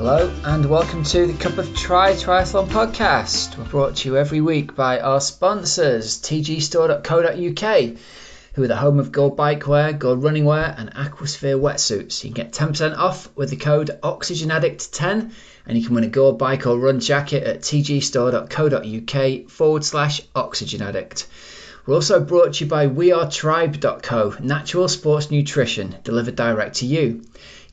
Hello and welcome to the Cup of Triathlon Podcast. We're brought to you every week by our sponsors, tgstore.co.uk, who are the home of Gold bike wear, Gold running wear and Aquasphere wetsuits. You can get 10% off with the code Oxygenaddict10 and you can win a Gold bike or run jacket at tgstore.co.uk/Oxygenaddict. We're also brought to you by wearetribe.co, natural sports nutrition delivered direct to you.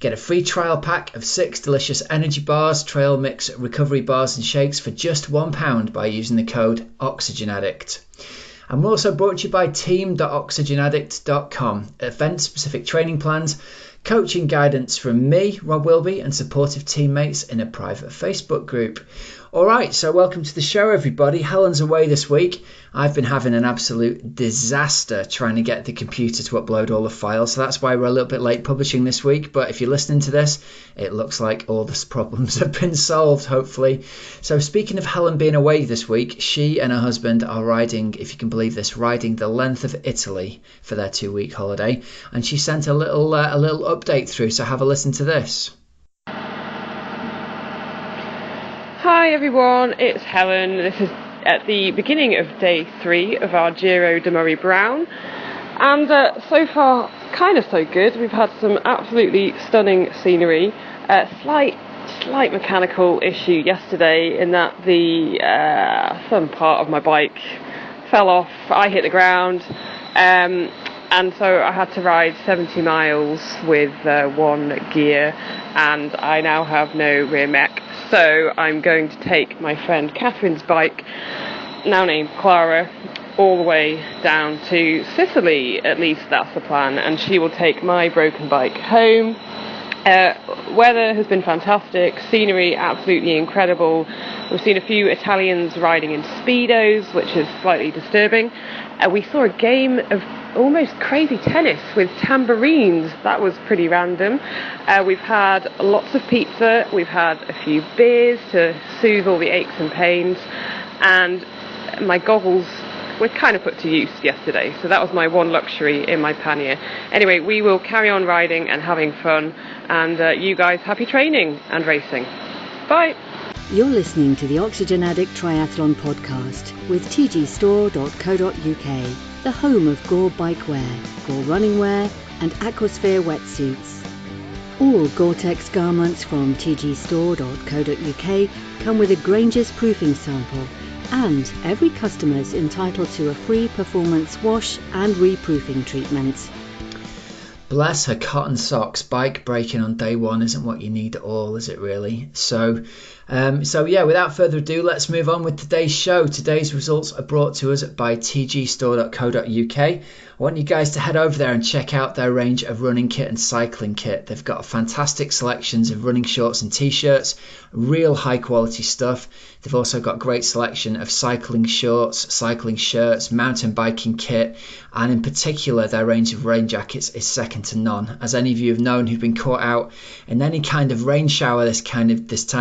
Get a free trial pack of 6 delicious energy bars, trail mix, recovery bars and shakes for just £1 by using the code Oxygenaddict. And we're also brought to you by team.oxygenaddict.com, event-specific training plans, coaching guidance from me, Rob Wilby, and supportive teammates in a private Facebook group. All right, so welcome to the show, everybody. Helen's away this week. I've been having an absolute disaster trying to get the computer to upload all the files, so that's why we're a little bit late publishing this week. But if you're listening to this, it looks like all the problems have been solved, hopefully. So speaking of Helen being away this week, she and her husband are riding, if you can believe this, riding the length of Italy for their 2-week holiday. And she sent a little update through, so have a listen to this. Hi everyone, it's Helen. This is at the beginning of day 3 of our Giro de Murray Brown, and so far kind of so good. We've had some absolutely stunning scenery. Slight mechanical issue yesterday in that the some part of my bike fell off. I hit the ground, and so I had to ride 70 miles with one gear, and I now have no rear mech. So I'm going to take my friend Catherine's bike, now named Clara, all the way down to Sicily. At least that's the plan, and she will take my broken bike home. Weather has been fantastic, scenery absolutely incredible. We've seen a few Italians riding in Speedos, which is slightly disturbing. We saw a game of almost crazy tennis with tambourines. That was pretty random. We've had lots of pizza, we've had a few beers to soothe all the aches and pains, and my goggles were kind of put to use yesterday, so that was my one luxury in my pannier. Anyway, we will carry on riding and having fun, and you guys happy training and racing. Bye! You're listening to the Oxygenaddict Triathlon Podcast with tgstore.co.uk, the home of Gore bike wear, Gore running wear and Aquasphere wetsuits. All Gore-Tex garments from tgstore.co.uk come with a Granger's proofing sample, and every customer is entitled to a free performance wash and reproofing treatment. Bless her cotton socks, bike breaking on day 1 isn't what you need at all, is it really? So yeah, without further ado, let's move on with today's show. Today's results are brought to us by tgstore.co.uk. I want you guys to head over there and check out their range of running kit and cycling kit. They've got fantastic selections of running shorts and t-shirts, real high quality stuff. They've also got great selection of cycling shorts, cycling shirts, mountain biking kit, and in particular their range of rain jackets is second to none. As any of you have known who've been caught out in any kind of rain shower this time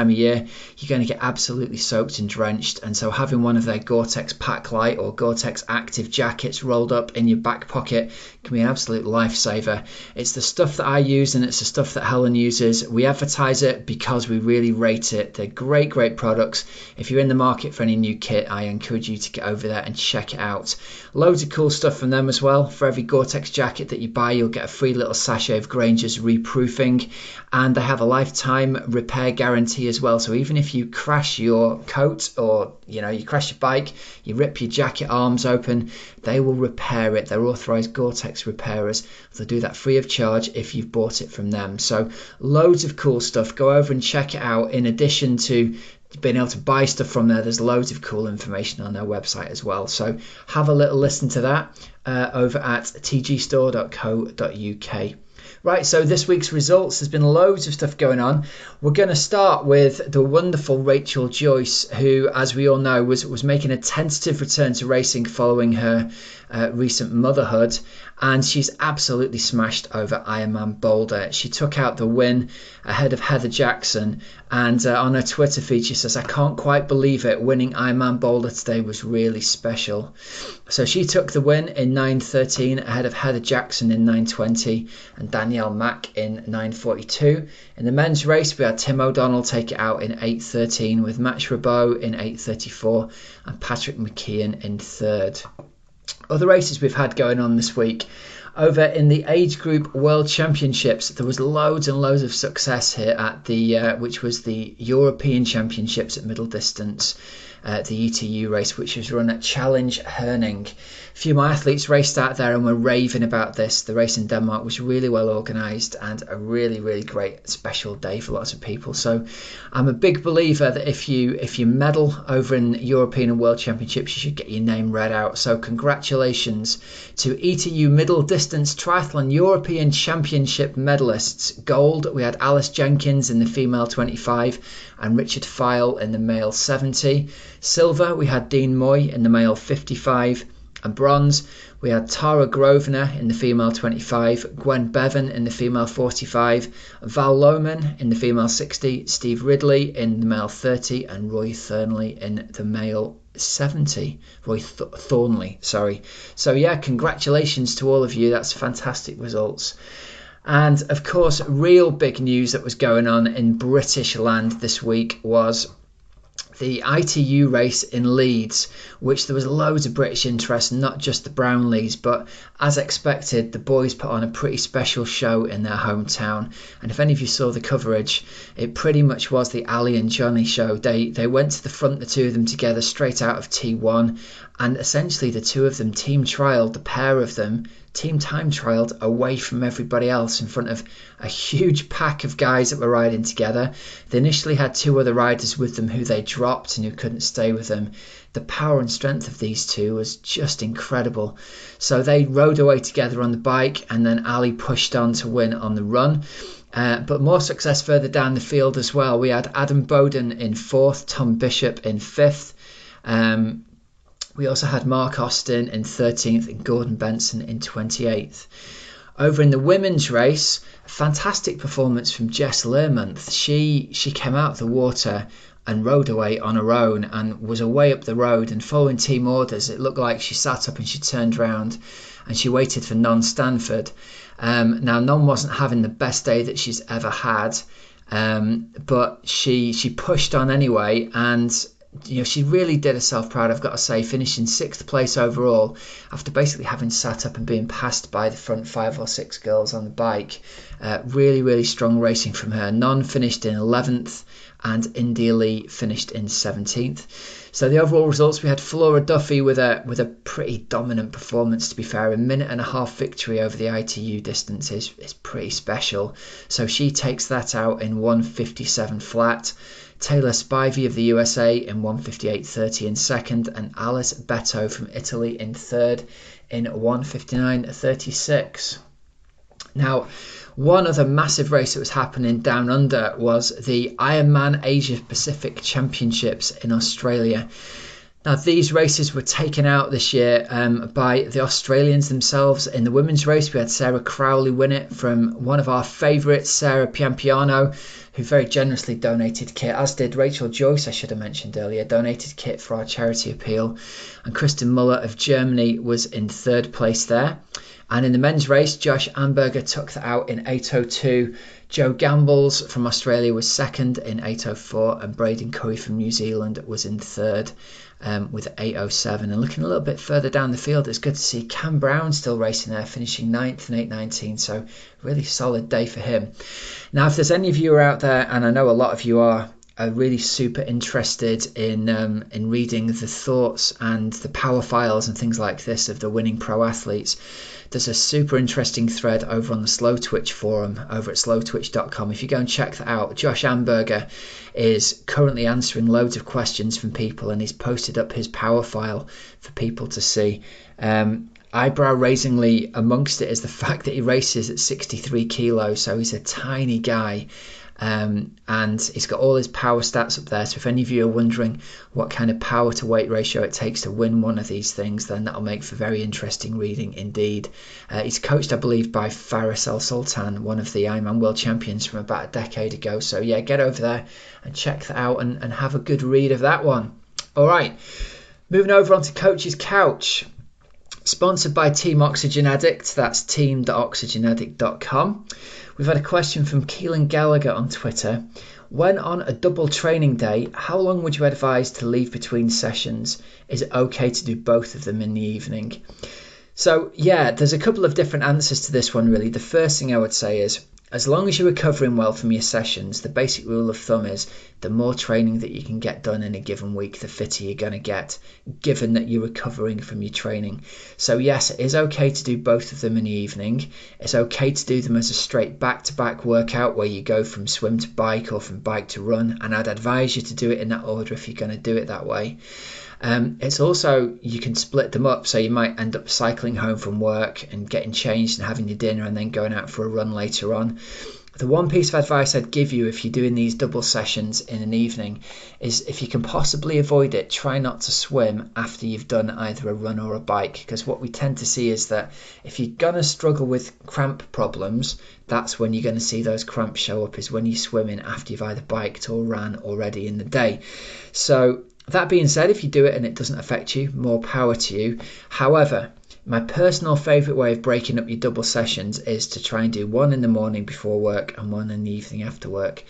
of year, you're going to get absolutely soaked and drenched, and so having one of their Gore-Tex Pack Light or Gore-Tex Active jackets rolled up in your back pocket can be an absolute lifesaver. It's the stuff that I use and it's the stuff that Helen uses. We advertise it because we really rate it. They're great products. If you're in the market for any new kit, I encourage you to get over there and check it out. Loads of cool stuff from them as well. For every Gore-Tex jacket that you buy, you'll get a free little sachet of Granger's reproofing, and they have a lifetime repair guarantee as well. So even if you crash your coat or you crash your bike, you rip your jacket arms open, they will repair it. They're authorized Gore-Tex repairers. They'll do that free of charge if you've bought it from them. So loads of cool stuff. Go over and check it out. In addition to being able to buy stuff from there, there's loads of cool information on their website as well. So have a little listen to that over at tgstore.co.uk. Right, so this week's results, there's been loads of stuff going on. We're going to start with the wonderful Rachel Joyce, who, as we all know, was making a tentative return to racing following her recent motherhood. and she's absolutely smashed over Ironman Boulder. She took out the win ahead of Heather Jackson, and on her Twitter feed she says, "I can't quite believe it, winning Ironman Boulder today was really special." So she took the win in 9:13 ahead of Heather Jackson in 9:20 and Danielle Mack in 9:42. In the men's race we had Tim O'Donnell take it out in 8:13 with Matt Schrabeau in 8:34 and Patrick McKeon in third. Other races we've had going on this week. Over in the age group World Championships, there was loads and loads of success here at the which was the European Championships at middle distance, the ETU race, which was run at Challenge Herning. A few of my athletes raced out there and were raving about this. The race in Denmark was really well organised and a really, really great special day for lots of people. So I'm a big believer that if you medal over in European and World Championships, you should get your name read out. So congratulations to ETU Middle Distance Triathlon European Championship medalists. Gold, we had Alice Jenkins in the female 25 and Richard File in the male 70. Silver, we had Dean Moy in the male 55. And bronze, we had Tara Grosvenor in the female 25, Gwen Bevan in the female 45, Val Lohman in the female 60, Steve Ridley in the male 30, and Roy Thornley in the male 70. Thornley, sorry. So yeah, congratulations to all of you. That's fantastic results. And of course, real big news that was going on in British land this week was the ITU race in Leeds, which there was loads of British interest, not just the Brownlees, but as expected, the boys put on a pretty special show in their hometown. And if any of you saw the coverage, it pretty much was the Ali and Johnny show. They went to the front, the two of them together, straight out of T1, and essentially the two of them team trialled, the pair of them team time trialled away from everybody else in front of a huge pack of guys that were riding together. They initially had two other riders with them who they dropped and who couldn't stay with them. The power and strength of these two was just incredible. So they rode away together on the bike, and then Ali pushed on to win on the run. But more success further down the field as well. We had Adam Bowden in 4th, Tom Bishop in 5th. We also had Mark Austin in 13th and Gordon Benson in 28th. Over in the women's race, a fantastic performance from Jess Learmonth. She came out of the water and rode away on her own and was away up the road, and following team orders, it looked like she sat up and she turned round and she waited for Non Stanford. Now, Non wasn't having the best day that she's ever had, but she pushed on anyway, and she really did herself proud, I've got to say, finishing 6th place overall after basically having sat up and being passed by the front 5 or 6 girls on the bike. Really, really strong racing from her. Non finished in 11th and India Lee finished in 17th. So the overall results, we had Flora Duffy with a pretty dominant performance, to be fair. A 1.5-minute victory over the ITU distance is pretty special. So she takes that out in 1:57 flat. Taylor Spivey of the USA in 1:58.30 in second, and Alice Beto from Italy in third in 1:59.36. Now, one other massive race that was happening down under was the Ironman Asia Pacific Championships in Australia. Now, these races were taken out this year by the Australians themselves. In the women's race, we had Sarah Crowley win it from one of our favourites, Sarah Piampiano, who very generously donated kit, as did Rachel Joyce, I should have mentioned earlier, donated kit for our charity appeal. And Kristen Muller of Germany was in third place there. And in the men's race, Josh Amberger took that out in 8:02. Joe Gambles from Australia was second in 8:04, and Braden Curry from New Zealand was in third with 8:07. And looking a little bit further down the field, it's good to see Cam Brown still racing there, finishing 9th in 8:19. So really solid day for him. Now, if there's any of you out there, and I know a lot of you are really super interested in reading the thoughts and the power files and things like this of the winning pro athletes, there's a super interesting thread over on the Slow Twitch forum over at slowtwitch.com. If you go and check that out, Josh Amberger is currently answering loads of questions from people, and he's posted up his power file for people to see. Eyebrow-raisingly amongst it is the fact that he races at 63 kilos, so he's a tiny guy. and he's got all his power stats up there. So if any of you are wondering what kind of power to weight ratio it takes to win one of these things, then that'll make for very interesting reading indeed. He's coached, I believe, by Faris El Sultan, one of the Ironman world champions from about a decade ago. So yeah, get over there and check that out and have a good read of that one. All right, moving over onto Coach's Couch. Sponsored by Team Oxygenaddict, that's team.oxygenaddict.com. We've had a question from Keelan Gallagher on Twitter. When on a double training day, how long would you advise to leave between sessions? Is it okay to do both of them in the evening? So yeah, there's a couple of different answers to this one really. The first thing I would say is, as long as you're recovering well from your sessions, the basic rule of thumb is the more training that you can get done in a given week, the fitter you're going to get, given that you're recovering from your training. So yes, it is okay to do both of them in the evening. It's okay to do them as a straight back-to-back workout where you go from swim to bike or from bike to run, and I'd advise you to do it in that order if you're going to do it that way. It's also, you can split them up, so you might end up cycling home from work and getting changed and having your dinner and then going out for a run later on. The one piece of advice I'd give you if you're doing these double sessions in an evening is, if you can possibly avoid it, try not to swim after you've done either a run or a bike, because what we tend to see is that if you're going to struggle with cramp problems, that's when you're going to see those cramps show up, is when you're swimming after you've either biked or ran already in the day. So that being said, if you do it and it doesn't affect you, more power to you. However, my personal favourite way of breaking up your double sessions is to try and do one in the morning before work and one in the evening after work.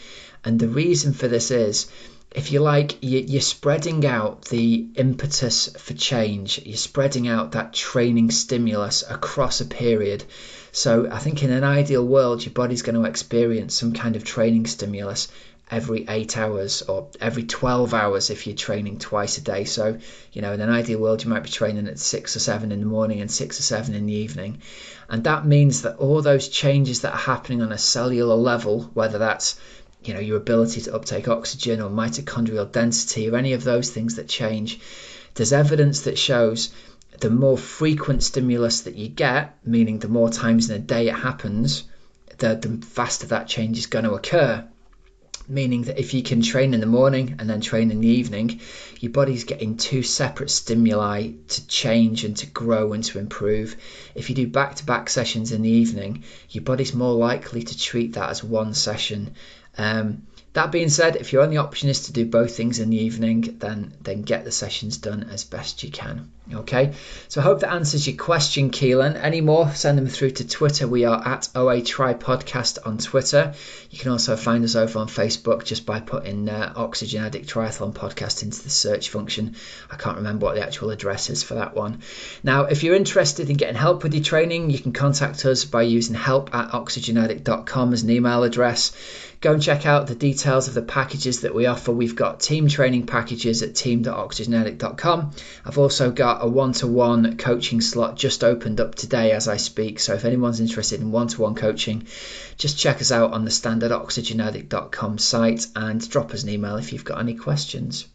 And the reason for this is, if you like, you're spreading out the impetus for change. You're spreading out that training stimulus across a period. So I think in an ideal world, your body's going to experience some kind of training stimulus every 8 hours or every 12 hours if you're training twice a day. So, in an ideal world, you might be training at 6 or 7 in the morning and 6 or 7 in the evening. And that means that all those changes that are happening on a cellular level, whether that's, your ability to uptake oxygen or mitochondrial density or any of those things that change, there's evidence that shows the more frequent stimulus that you get, meaning the more times in a day it happens, the faster that change is going to occur. Meaning that if you can train in the morning and then train in the evening, your body's getting 2 separate stimuli to change and to grow and to improve. If you do back-to-back sessions in the evening, your body's more likely to treat that as one session. That being said, if your only option is to do both things in the evening, then get the sessions done as best you can. Okay, so I hope that answers your question, Keelan. Any more, send them through to Twitter. We are at OA Tri Podcast on Twitter. You can also find us over on Facebook just by putting Oxygenaddict Triathlon Podcast into the search function. I can't remember what the actual address is for that one. Now, if you're interested in getting help with your training, you can contact us by using help@oxygenaddict.com as an email address. Go and check out the details of the packages that we offer. We've got team training packages at team.oxygenaddict.com. I've also got a one-to-one coaching slot just opened up today as I speak. So if anyone's interested in one-to-one coaching, just check us out on the standard oxygenaddict.com site and drop us an email if you've got any questions.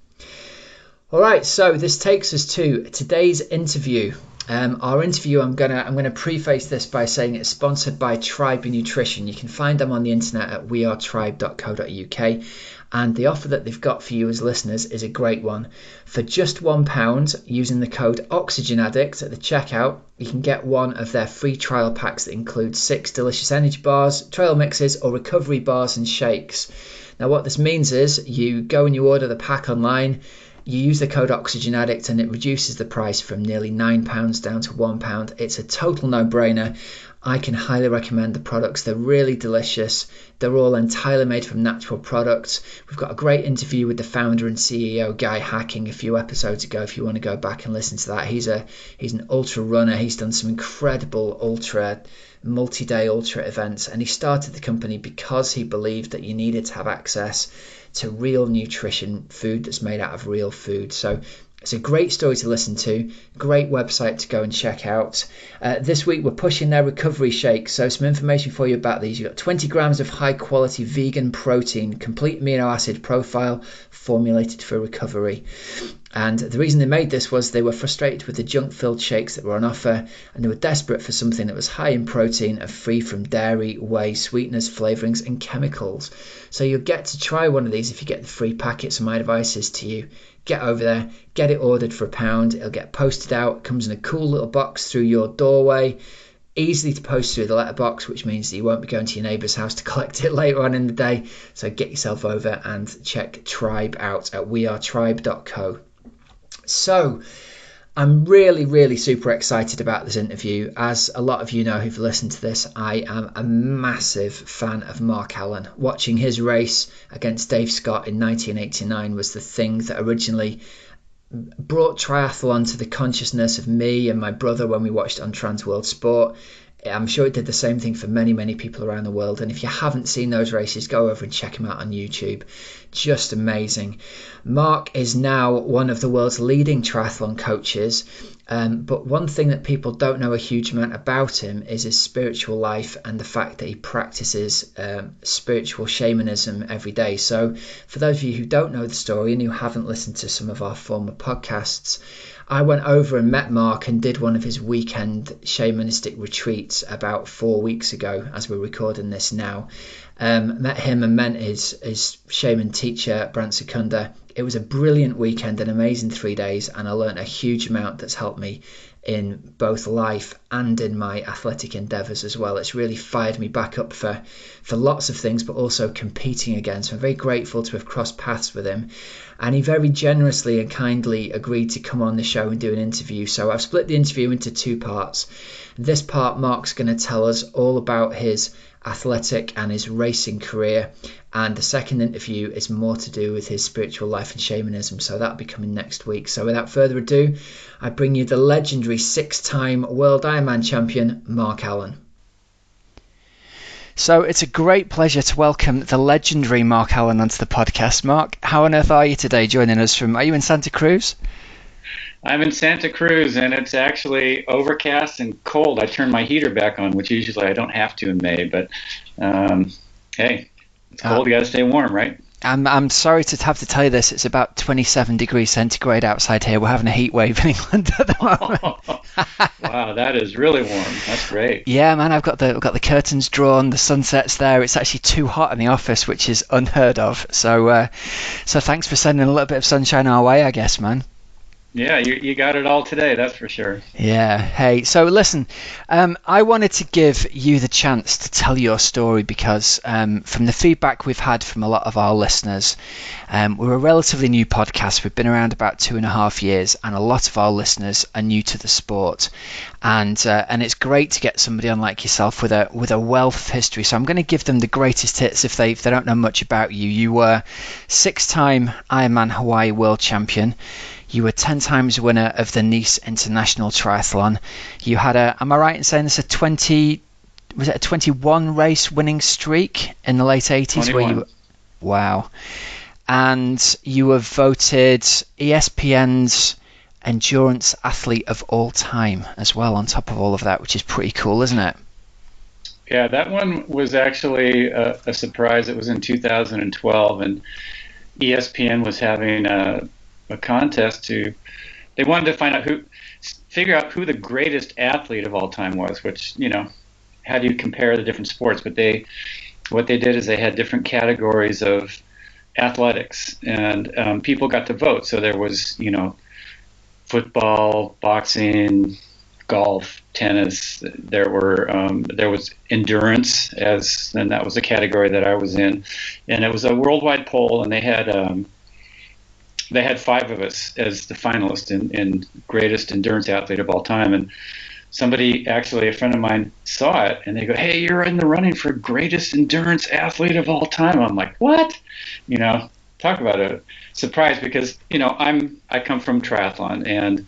All right, so this takes us to today's interview. Our interview, I'm gonna preface this by saying it's sponsored by Tribe Nutrition. You can find them on the internet at wearetribe.co.uk, and the offer that they've got for you as listeners is a great one. For just £1, using the code Oxygenaddict at the checkout, you can get one of their free trial packs that includes 6 delicious energy bars, trail mixes, or recovery bars and shakes. Now, what this means is you go and you order the pack online. You use the code Oxygenaddict and it reduces the price from nearly £9 down to £1. It's a total no-brainer. I can highly recommend the products. They're really delicious. They're all entirely made from natural products. We've got a great interview with the founder and CEO, Guy Hacking, a few episodes ago if you want to go back and listen to that. He's an ultra runner. He's done some incredible multi-day ultra events, and he started the company because he believed that you needed to have access to real nutrition, food that's made out of real food. So it's a great story to listen to, great website to go and check out. This week we're pushing their recovery shake, so some information for you about these. You've got 20 grams of high quality vegan protein, complete amino acid profile, formulated for recovery. And the reason they made this was they were frustrated with the junk-filled shakes that were on offer, and they were desperate for something that was high in protein and free from dairy, whey, sweeteners, flavourings and chemicals. So you'll get to try one of these if you get the free packet. So my advice is to you, get over there, get it ordered for £1. It'll get posted out. It comes in a cool little box through your doorway, easily to post through the letterbox, which means that you won't be going to your neighbour's house to collect it later on in the day. So get yourself over and check Tribe out at wearetribe.co. So I'm really super excited about this interview. As a lot of you know who've listened to this, I am a massive fan of Mark Allen. Watching his race against Dave Scott in 1989 was the thing that originally brought triathlon to the consciousness of me and my brother when we watched it on Trans World Sport. I'm sure it did the same thing for many people around the world. And if you haven't seen those races, go over and check them out on YouTube. Just amazing. Mark is now one of the world's leading triathlon coaches. But one thing that people don't know a huge amount about him is his spiritual life and the fact that he practices spiritual shamanism every day. So for those of you who don't know the story and who haven't listened to some of our former podcasts, I went over and met Mark and did one of his weekend shamanistic retreats about 4 weeks ago as we're recording this now. Met him and met his shaman teacher, Brant Secunda. It was a brilliant weekend, an amazing 3 days, and I learned a huge amount that's helped me in both life and in my athletic endeavours as well. It's really fired me back up for lots of things, but also competing again. So I'm very grateful to have crossed paths with him. And he very generously and kindly agreed to come on the show and do an interview. So I've split the interview into 2 parts. This part, Mark's going to tell us all about his athletic and his racing career, and the second interview is more to do with his spiritual life and shamanism, so that'll be coming next week. So without further ado, I bring you the legendary 6-time world Ironman champion, Mark Allen. So it's a great pleasure to welcome the legendary Mark Allen onto the podcast. Mark, how on earth are you today, joining us from, are you in Santa Cruz? I'm in Santa Cruz, and it's actually overcast and cold. I turned my heater back on, which usually I don't have to in May, but hey, it's cold. You got to stay warm, right? I'm sorry to have to tell you this. It's about 27 degrees centigrade outside here. We're having a heat wave in England at the moment. Wow, that is really warm. That's great. Yeah, man, I've got the curtains drawn, the sunset's there. It's actually too hot in the office, which is unheard of. So thanks for sending a little bit of sunshine our way, I guess, man. Yeah, you got it all today, that's for sure. Yeah. Hey, so listen, I wanted to give you the chance to tell your story because from the feedback we've had from a lot of our listeners, we're a relatively new podcast. We've been around about 2.5 years, and a lot of our listeners are new to the sport. And it's great to get somebody on like yourself with a wealth of history. So I'm going to give them the greatest hits if they don't know much about you. You were 6-time Ironman Hawaii world champion. You were 10 times winner of the Nice International Triathlon. You had am I right in saying this, a 21 race winning streak in the late 80s? 21. Wow. And you were voted ESPN's endurance athlete of all time as well, on top of all of that, which is pretty cool, isn't it? Yeah, that one was actually a surprise. It was in 2012, and ESPN was having a contest they wanted to figure out who the greatest athlete of all time was, which, how do you compare the different sports? But what they did is they had different categories of athletics, and people got to vote. So there was, football, boxing, golf, tennis. There was endurance, and that was the category that I was in, and it was a worldwide poll, and they had 5 of us as the finalists in greatest endurance athlete of all time. And somebody, actually a friend of mine, saw it, and they go, "Hey, you're in the running for greatest endurance athlete of all time." I'm like, what? Talk about a surprise, because, I come from triathlon, and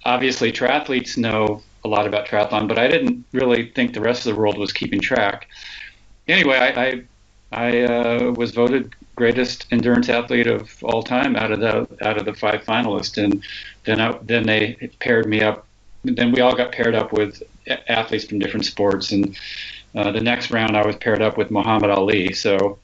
obviously triathletes know a lot about triathlon, but I didn't really think the rest of the world was keeping track. Anyway, I was voted greatest endurance athlete of all time out of the 5 finalists, and then they paired me up. Then we all got paired up with athletes from different sports, and The next round, I was paired up with Muhammad Ali, so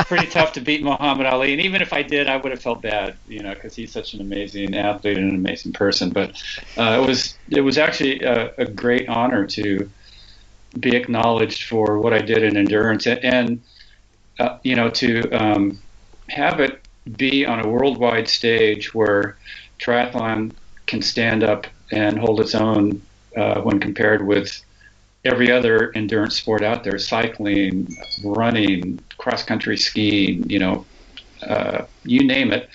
pretty tough to beat Muhammad Ali. And even if I did, I would have felt bad, because he's such an amazing athlete and an amazing person. But it was actually a great honor to be acknowledged for what I did in endurance, and to have it be on a worldwide stage where triathlon can stand up and hold its own when compared with every other endurance sport out there, cycling, running, cross-country skiing, you name it.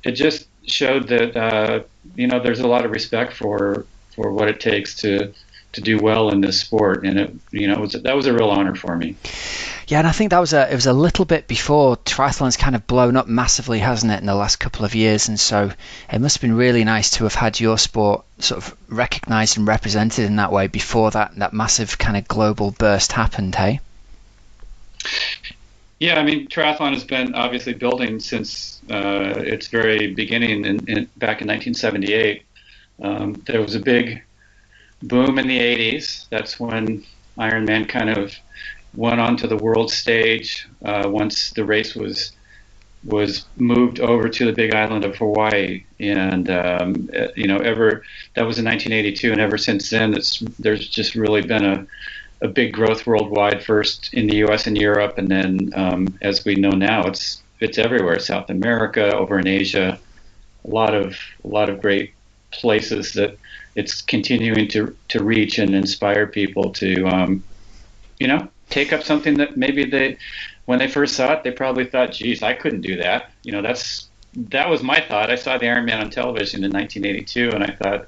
It just showed that, there's a lot of respect for what it takes to do well in this sport. And that was a real honor for me. Yeah, and I think it was a little bit before triathlon's kind of blown up massively, hasn't it, in the last couple of years? And so it must have been really nice to have had your sport sort of recognised and represented in that way before that massive kind of global burst happened, hey? Yeah, I mean, triathlon has been obviously building since its very beginning back in 1978. There was a big boom in the 80s. That's when Ironman kind of went onto the world stage once the race was moved over to the big island of Hawaii, and that was in 1982, and ever since then there's just really been a big growth worldwide, first in the US and Europe, and then as we know now it's everywhere, South America, over in Asia, a lot of great places that it's continuing to reach and inspire people to take up something that maybe when they first saw it, they probably thought, geez, I couldn't do that. That was my thought. I saw the Ironman on television in 1982, and I thought,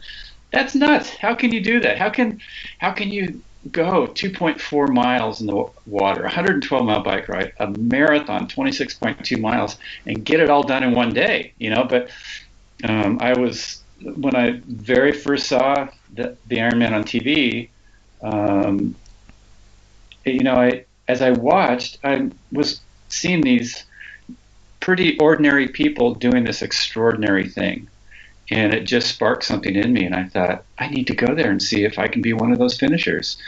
that's nuts. How can you do that? How can you go 2.4 miles in the water, 112-mile bike ride, a marathon, 26.2 miles, and get it all done in one day? But when I very first saw the Ironman on TV, as I watched, I was seeing these pretty ordinary people doing this extraordinary thing, and it just sparked something in me. And I thought, I need to go there and see if I can be one of those finishers.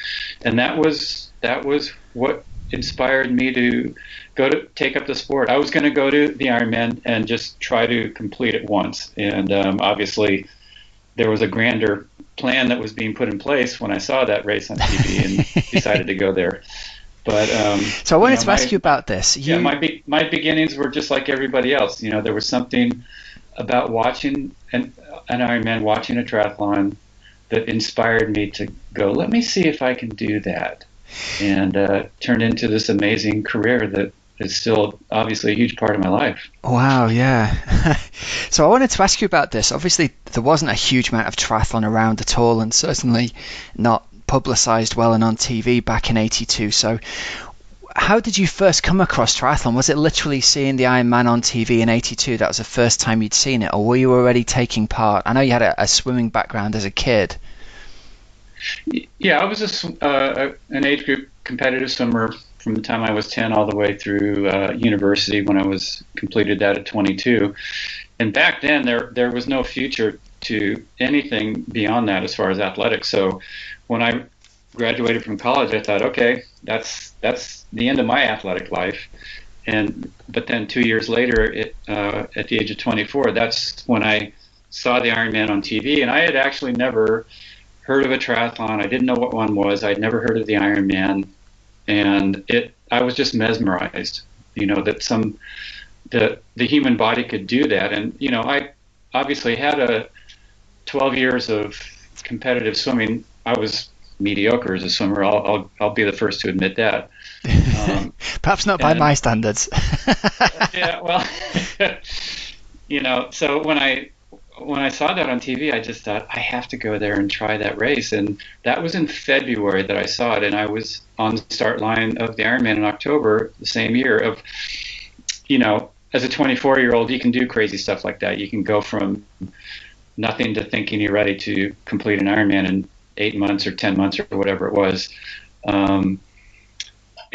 And that was what inspired me to take up the sport. I was going to go to the Ironman and just try to complete it once, and obviously there was a grander plan that was being put in place when I saw that race on TV and decided to go there. But so I wanted to ask you about this. My beginnings were just like everybody else. There was something about watching an Ironman, watching a triathlon, that inspired me to go, let me see if I can do that, and turned into this amazing career that is still obviously a huge part of my life. Wow, yeah. So I wanted to ask you about this. Obviously, there wasn't a huge amount of triathlon around at all, and certainly not publicized well and on TV back in 82. So how did you first come across triathlon? Was it literally seeing the Ironman on TV in 82 that was the first time you'd seen it, or were you already taking part? I know you had a swimming background as a kid. Yeah, I was an age group competitive swimmer from the time I was 10 all the way through university, when I was completed that at 22. And back then there was no future to anything beyond that as far as athletics. So when I graduated from college, I thought, okay, that's the end of my athletic life. But then 2 years later, at the age of 24, that's when I saw the Ironman on TV, and I had actually never heard of a triathlon. I didn't know what one was. I'd never heard of the Ironman, and I was just mesmerized, that the human body could do that. And I obviously had 12 years of competitive swimming. I was mediocre as a swimmer. I'll be the first to admit that. Perhaps not by my standards. Yeah, well, so when I saw that on TV, I just thought, I have to go there and try that race. And that was in February that I saw it, and I was on the start line of the Ironman in October the same year. As a 24-year-old, you can do crazy stuff like that. You can go from nothing to thinking you're ready to complete an Ironman in 8 months or 10 months or whatever it was. And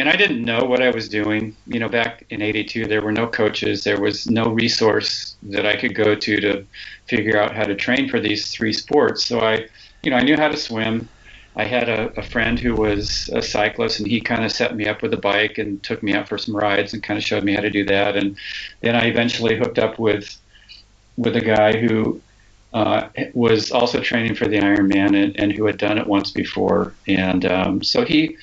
I didn't know what I was doing. Back in 82, there were no coaches. There was no resource that I could go to figure out how to train for these three sports. So I knew how to swim, I had a friend who was a cyclist, and he kind of set me up with a bike and took me out for some rides and kind of showed me how to do that. And then I eventually hooked up with a guy who was also training for the Ironman and who had done it once before. And so he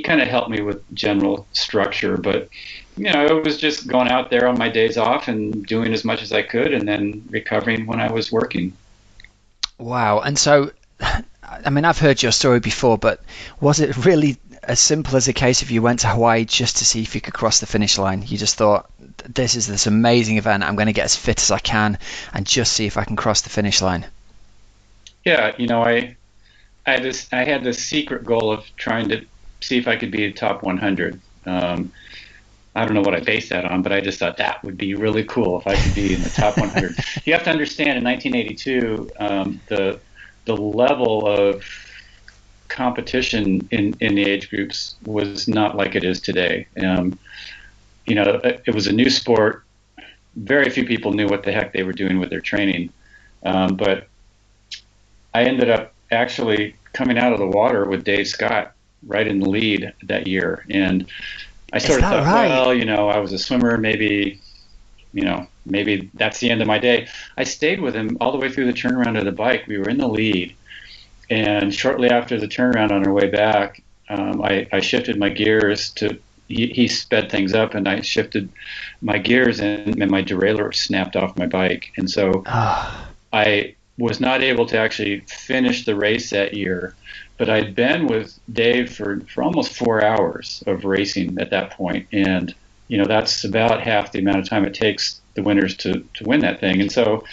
kind of helped me with general structure. But, it was just going out there on my days off and doing as much as I could and then recovering when I was working. Wow. And so, I mean, I've heard your story before, but was it really as simple as a case of you went to Hawaii just to see if you could cross the finish line? You just thought, this is this amazing event, I'm going to get as fit as I can and just see if I can cross the finish line? Yeah, I had this secret goal of trying to see if I could be a top 100. I don't know what I based that on, but I just thought that would be really cool if I could be in the top 100. You have to understand, in 1982, the level of competition in the age groups was not like it is today. It was a new sport. Very few people knew what the heck they were doing with their training. But I ended up actually coming out of the water with Dave Scott right in the lead that year. And I sort of thought, right? Well, I was a swimmer, maybe that's the end of my day. I stayed with him all the way through the turnaround of the bike. We were in the lead. And shortly after the turnaround on our way back, I shifted my gears to, he sped things up, and I shifted my gears, and my derailleur snapped off my bike. And so I was not able to actually finish the race that year. But I'd been with Dave for almost 4 hours of racing at that point. And, that's about half the amount of time it takes the winners to win that thing. And so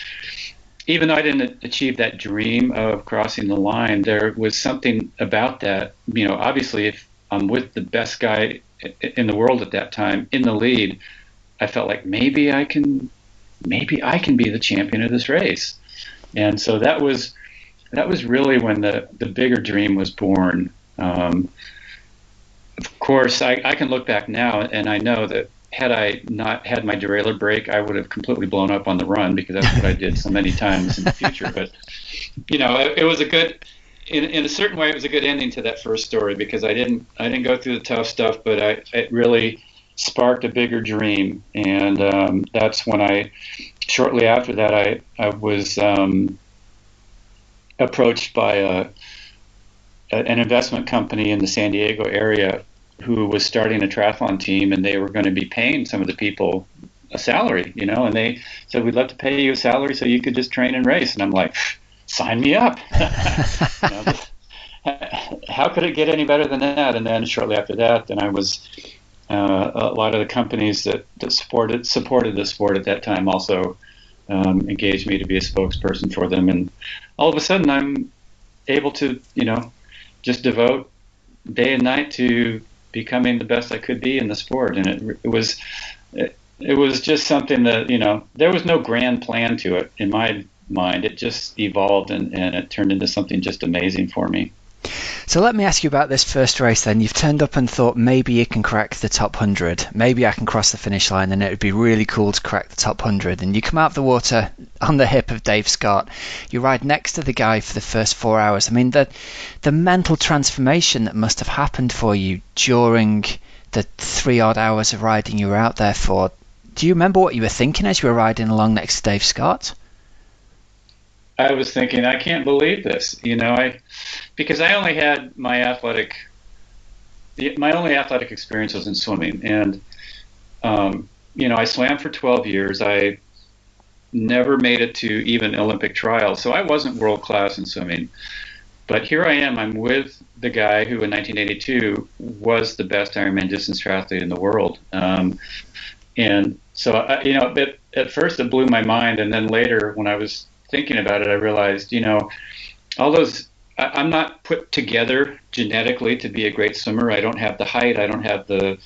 even though I didn't achieve that dream of crossing the line, there was something about that. Obviously, if I'm with the best guy in the world at that time in the lead, I felt like maybe I can be the champion of this race. And so that was really when the bigger dream was born. Of course, I can look back now, and I know that had I not had my derailleur break, I would have completely blown up on the run, because that's what I did so many times in the future. But, it was a good, in a certain way, it was a good ending to that first story, because I didn't go through the tough stuff, but it really sparked a bigger dream. And that's when shortly after that, I was approached by an investment company in the San Diego area who was starting a triathlon team, and they were going to be paying some of the people a salary, and they said, we'd love to pay you a salary so you could just train and race. And I'm like, sign me up. How could it get any better than that? And then shortly after that, then I was a lot of the companies that supported the sport at that time also engaged me to be a spokesperson for them. And all of a sudden I'm able to, just devote day and night to becoming the best I could be in the sport. And it was just something that, there was no grand plan to it in my mind. It just evolved and it turned into something just amazing for me. So let me ask you about this first race then. You've turned up and thought, maybe you can crack the top 100. Maybe I can cross the finish line and it would be really cool to crack the top 100. And you come out of the water on the hip of Dave Scott. You ride next to the guy for the first 4 hours. I mean, the mental transformation that must have happened for you during the 3 odd hours of riding you were out there for. Do you remember what you were thinking as you were riding along next to Dave Scott? I was thinking, I can't believe this, because I only had my only athletic experience was in swimming. And, I swam for 12 years. I never made it to even Olympic trials. So I wasn't world class in swimming, but here I am, I'm with the guy who in 1982 was the best Ironman distance triathlete in the world. And so, at first it blew my mind. And then later when I was thinking about it, I realized, I'm not put together genetically to be a great swimmer. I don't have the height. I don't have the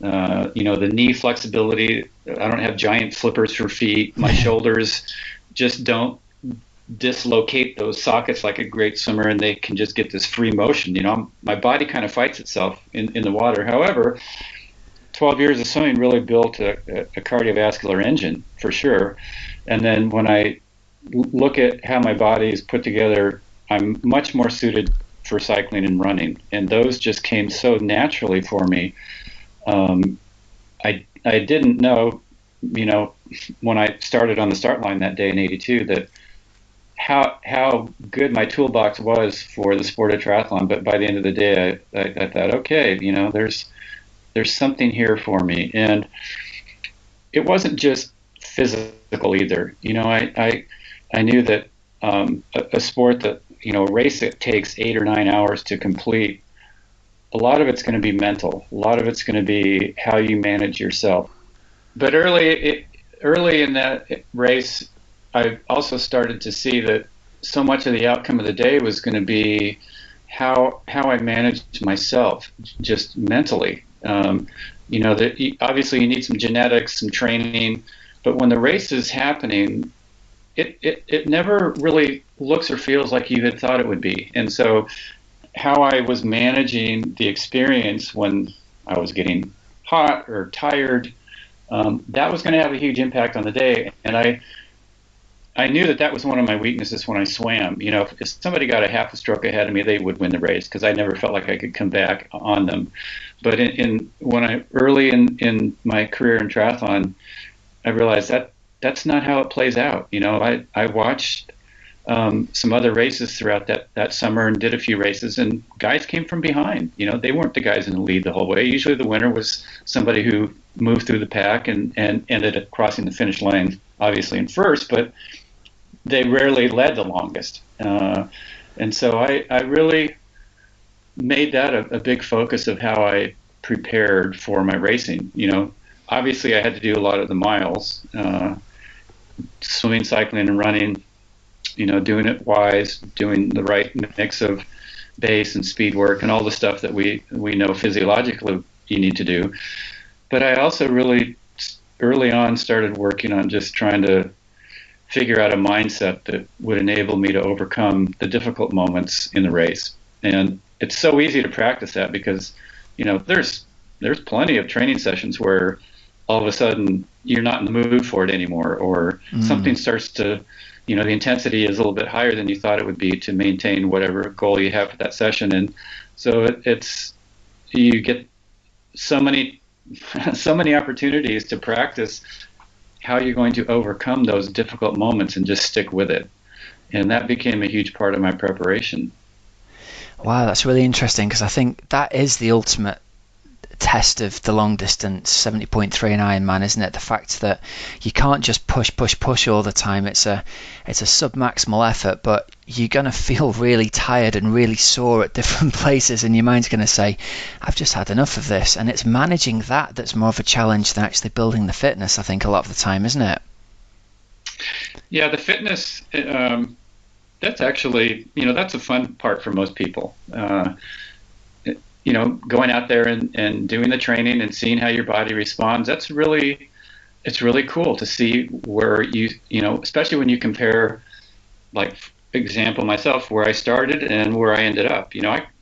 knee flexibility. I don't have giant flippers for feet. My shoulders just don't dislocate those sockets like a great swimmer, and they can just get this free motion. My body kind of fights itself in the water. However, 12 years of swimming really built a cardiovascular engine for sure. And then when I look at how my body is put together, I'm much more suited for cycling and running, and those just came so naturally for me. I didn't know, when I started on the start line that day in '82, that how good my toolbox was for the sport of triathlon. But by the end of the day, I thought, okay, there's something here for me. And it wasn't just physical either. I knew that a sport that, a race that takes 8 or 9 hours to complete, a lot of it's going to be mental. A lot of it's going to be how you manage yourself. But early in that race, I also started to see that so much of the outcome of the day was going to be how I managed myself, just mentally. That obviously you need some genetics, some training, but when the race is happening, it never really looks or feels like you had thought it would be. And so how I was managing the experience when I was getting hot or tired, that was going to have a huge impact on the day. And I knew that was one of my weaknesses when I swam. If somebody got a half a stroke ahead of me, they would win the race, because I never felt like I could come back on them. But early in my career in triathlon, I realized that's not how it plays out. I watched some other races throughout that summer and did a few races, and guys came from behind. They weren't the guys in the lead the whole way. Usually the winner was somebody who moved through the pack and ended up crossing the finish line, obviously in first, but they rarely led the longest. And so I really made that a big focus of how I prepared for my racing. Obviously I had to do a lot of the miles, swimming, cycling, and running, doing it wise, doing the right mix of base and speed work and all the stuff that we know physiologically you need to do. But I also really early on started working on just trying to figure out a mindset that would enable me to overcome the difficult moments in the race. And it's so easy to practice that because, there's plenty of training sessions where all of a sudden you're not in the mood for it anymore, or something starts to, the intensity is a little bit higher than you thought it would be to maintain whatever goal you have for that session. And so you get so many opportunities to practice how you're going to overcome those difficult moments and just stick with it. And that became a huge part of my preparation. Wow, that's really interesting, because I think that is the ultimate test of the long distance 70.3 in Ironman, isn't it? The fact that you can't just push all the time. It's a sub-maximal effort, but you're going to feel really tired and really sore at different places, and your mind's going to say, I've just had enough of this. And it's managing that's more of a challenge than actually building the fitness, I think, a lot of the time, isn't it? Yeah, the fitness, that's actually, that's a fun part for most people. Going out there and doing the training and seeing how your body responds, it's really cool to see where especially when you compare, like, for example, myself, where I started and where I ended up.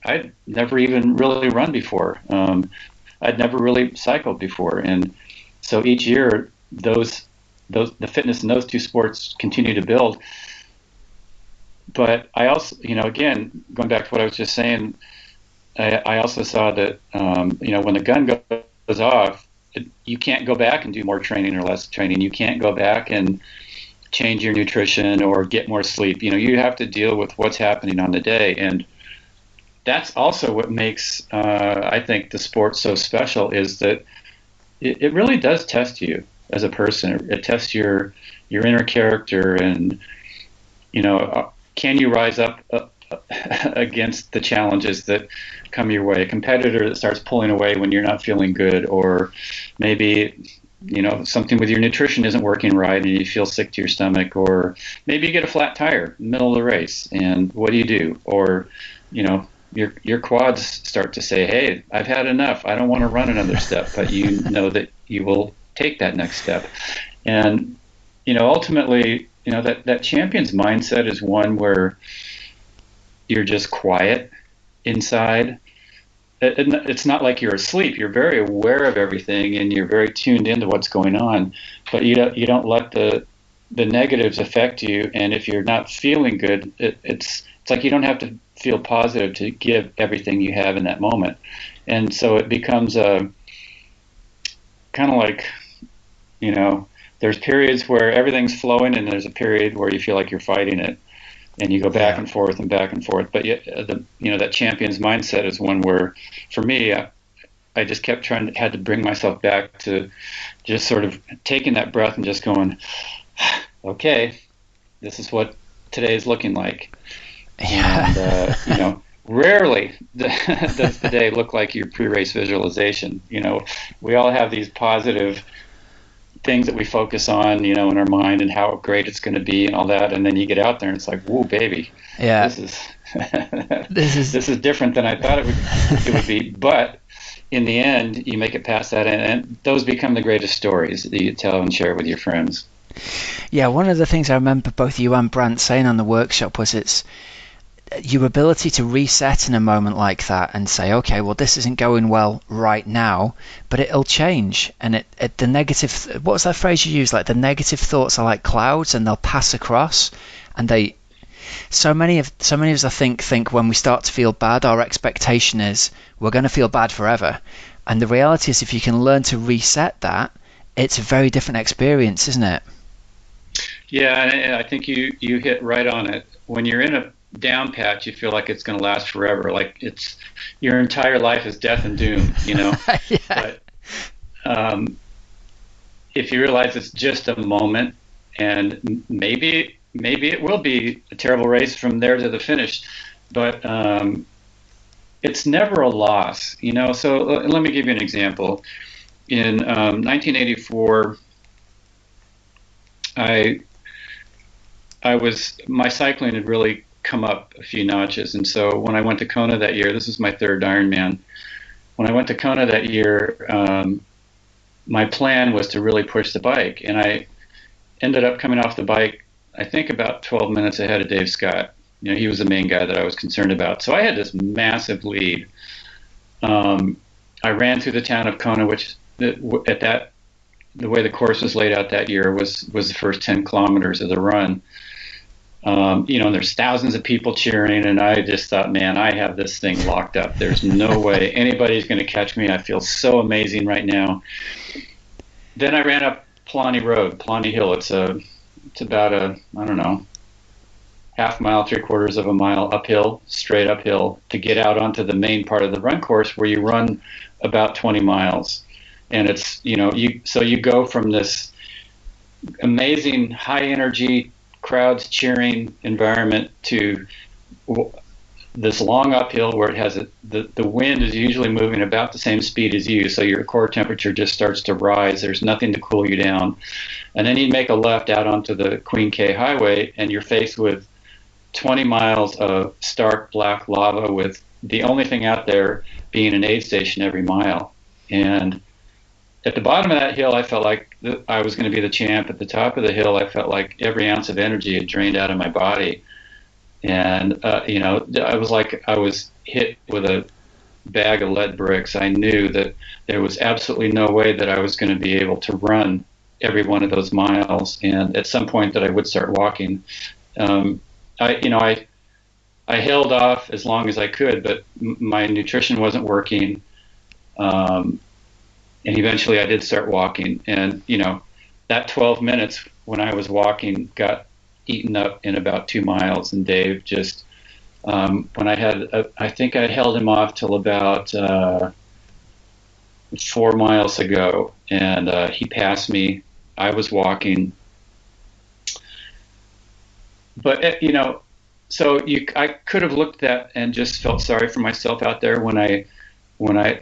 I'd never even really run before. I'd never really cycled before. And so each year, the fitness in those two sports continue to build. But I also, again, going back to what I was just saying, I also saw that, when the gun goes off, you can't go back and do more training or less training. You can't go back and change your nutrition or get more sleep. You have to deal with what's happening on the day. And that's also what makes, I think, the sport so special, is that it really does test you as a person. It tests your inner character, and, can you rise up against the challenges that come your way? A competitor that starts pulling away when you're not feeling good, or maybe something with your nutrition isn't working right and you feel sick to your stomach, or maybe you get a flat tire in the middle of the race, and what do you do? Or your quads start to say, hey, I've had enough, I don't want to run another step, but you know that you will take that next step. And ultimately, that champion's mindset is one where you're just quiet inside. It's not like you're asleep. You're very aware of everything, and you're very tuned into what's going on. But you don't let the negatives affect you. And if you're not feeling good, it's like you don't have to feel positive to give everything you have in that moment. And so it becomes a kind of like, there's periods where everything's flowing, and there's a period where you feel like you're fighting it, and you go back and forth and back and forth. But yet, that champion's mindset is one where, for me, I just kept had to bring myself back to just sort of taking that breath and just going, okay, this is what today is looking like. Yeah. And, rarely does the day look like your pre-race visualization. We all have these positive things that we focus on, in our mind, and how great it's going to be and all that. And then you get out there and it's like, whoa, baby, this is different than I thought it would be. But in the end, you make it past that, and those become the greatest stories that you tell and share with your friends. Yeah, one of the things I remember both you and Brant saying on the workshop was it's your ability to reset in a moment like that and say, okay, well, this isn't going well right now, but it'll change. And the negative, what was that phrase you used? Like, the negative thoughts are like clouds, and they'll pass across. And so many of us, I think when we start to feel bad, our expectation is we're going to feel bad forever. And the reality is, if you can learn to reset that, it's a very different experience, isn't it? Yeah, and I think you hit right on it. When you're in a down patch, you feel like it's going to last forever. Like it's your entire life is death and doom, Yeah. But if you realize it's just a moment, and maybe it will be a terrible race from there to the finish, but it's never a loss, So let me give you an example. In 1984, my cycling had really come up a few notches, and so when I went to Kona that year, this is my third Ironman. When I went to Kona that year, my plan was to really push the bike, and I ended up coming off the bike, I think, about 12 minutes ahead of Dave Scott. He was the main guy that I was concerned about. So I had this massive lead. I ran through the town of Kona, which the way the course was laid out that year was the first 10 kilometers of the run. And there's thousands of people cheering, and I just thought, man, I have this thing locked up. There's no way anybody's going to catch me. I feel so amazing right now. Then I ran up Pawnee Hill. It's about half mile, 3/4 of a mile uphill, straight uphill, to get out onto the main part of the run course, where you run about 20 miles. And it's, you go from this amazing high energy, crowds cheering environment to this long uphill where it has the wind is usually moving about the same speed as you, so your core temperature just starts to rise. There's nothing to cool you down. And then you make a left out onto the Queen K Highway, and you're faced with 20 miles of stark black lava, with the only thing out there being an aid station every mile. And at the bottom of that hill, I felt like I was going to be the champ. At the top of the hill, I felt like every ounce of energy had drained out of my body. And, I was like I was hit with a bag of lead bricks. I knew that there was absolutely no way that I was going to be able to run every one of those miles. And at some point that I would start walking. I held off as long as I could, but my nutrition wasn't working. And eventually I did start walking, and that 12 minutes when I was walking got eaten up in about 2 miles. And Dave just, when I think I held him off till about 4 miles ago, and he passed me. I was walking, but I could have looked at that and just felt sorry for myself out there when I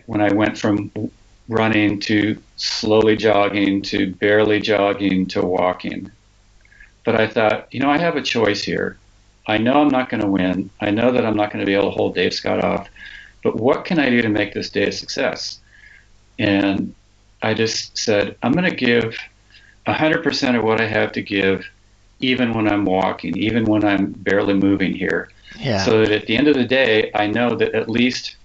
went from running to slowly jogging to barely jogging to walking. But I thought, I have a choice here. I know I'm not going to win. I know that I'm not going to be able to hold Dave Scott off. But what can I do to make this day a success? And I just said, I'm going to give 100% of what I have to give, even when I'm walking, even when I'm barely moving here. Yeah. So that at the end of the day, I know that at least,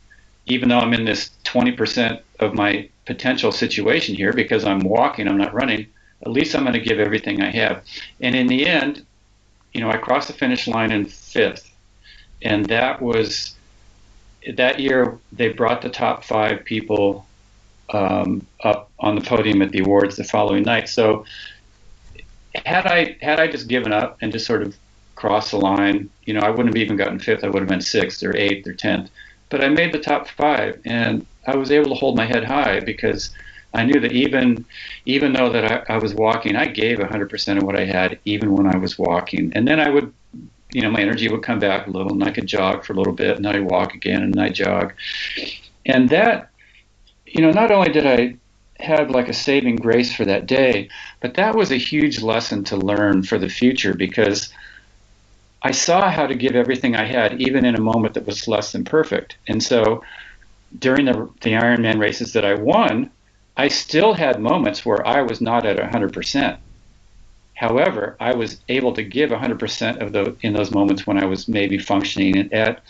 even though I'm in this 20% of my potential situation here, because I'm walking, I'm not running, at least I'm going to give everything I have. And in the end, I crossed the finish line in 5th. and that year they brought the top 5 people up on the podium at the awards the following night. So had I just given up and just sort of crossed the line, I wouldn't have even gotten 5th. I would have been 6th or 8th or 10th. But I made the top 5, and I was able to hold my head high because I knew that even though that I was walking, I gave 100% of what I had, even when I was walking. And then I would, my energy would come back a little, and I could jog for a little bit, and I'd walk again, and I'd jog. And that, not only did I have like a saving grace for that day, but that was a huge lesson to learn for the future, because I saw how to give everything I had, even in a moment that was less than perfect. And so during the Ironman races that I won, I still had moments where I was not at 100%. However, I was able to give 100% in those moments when I was maybe functioning at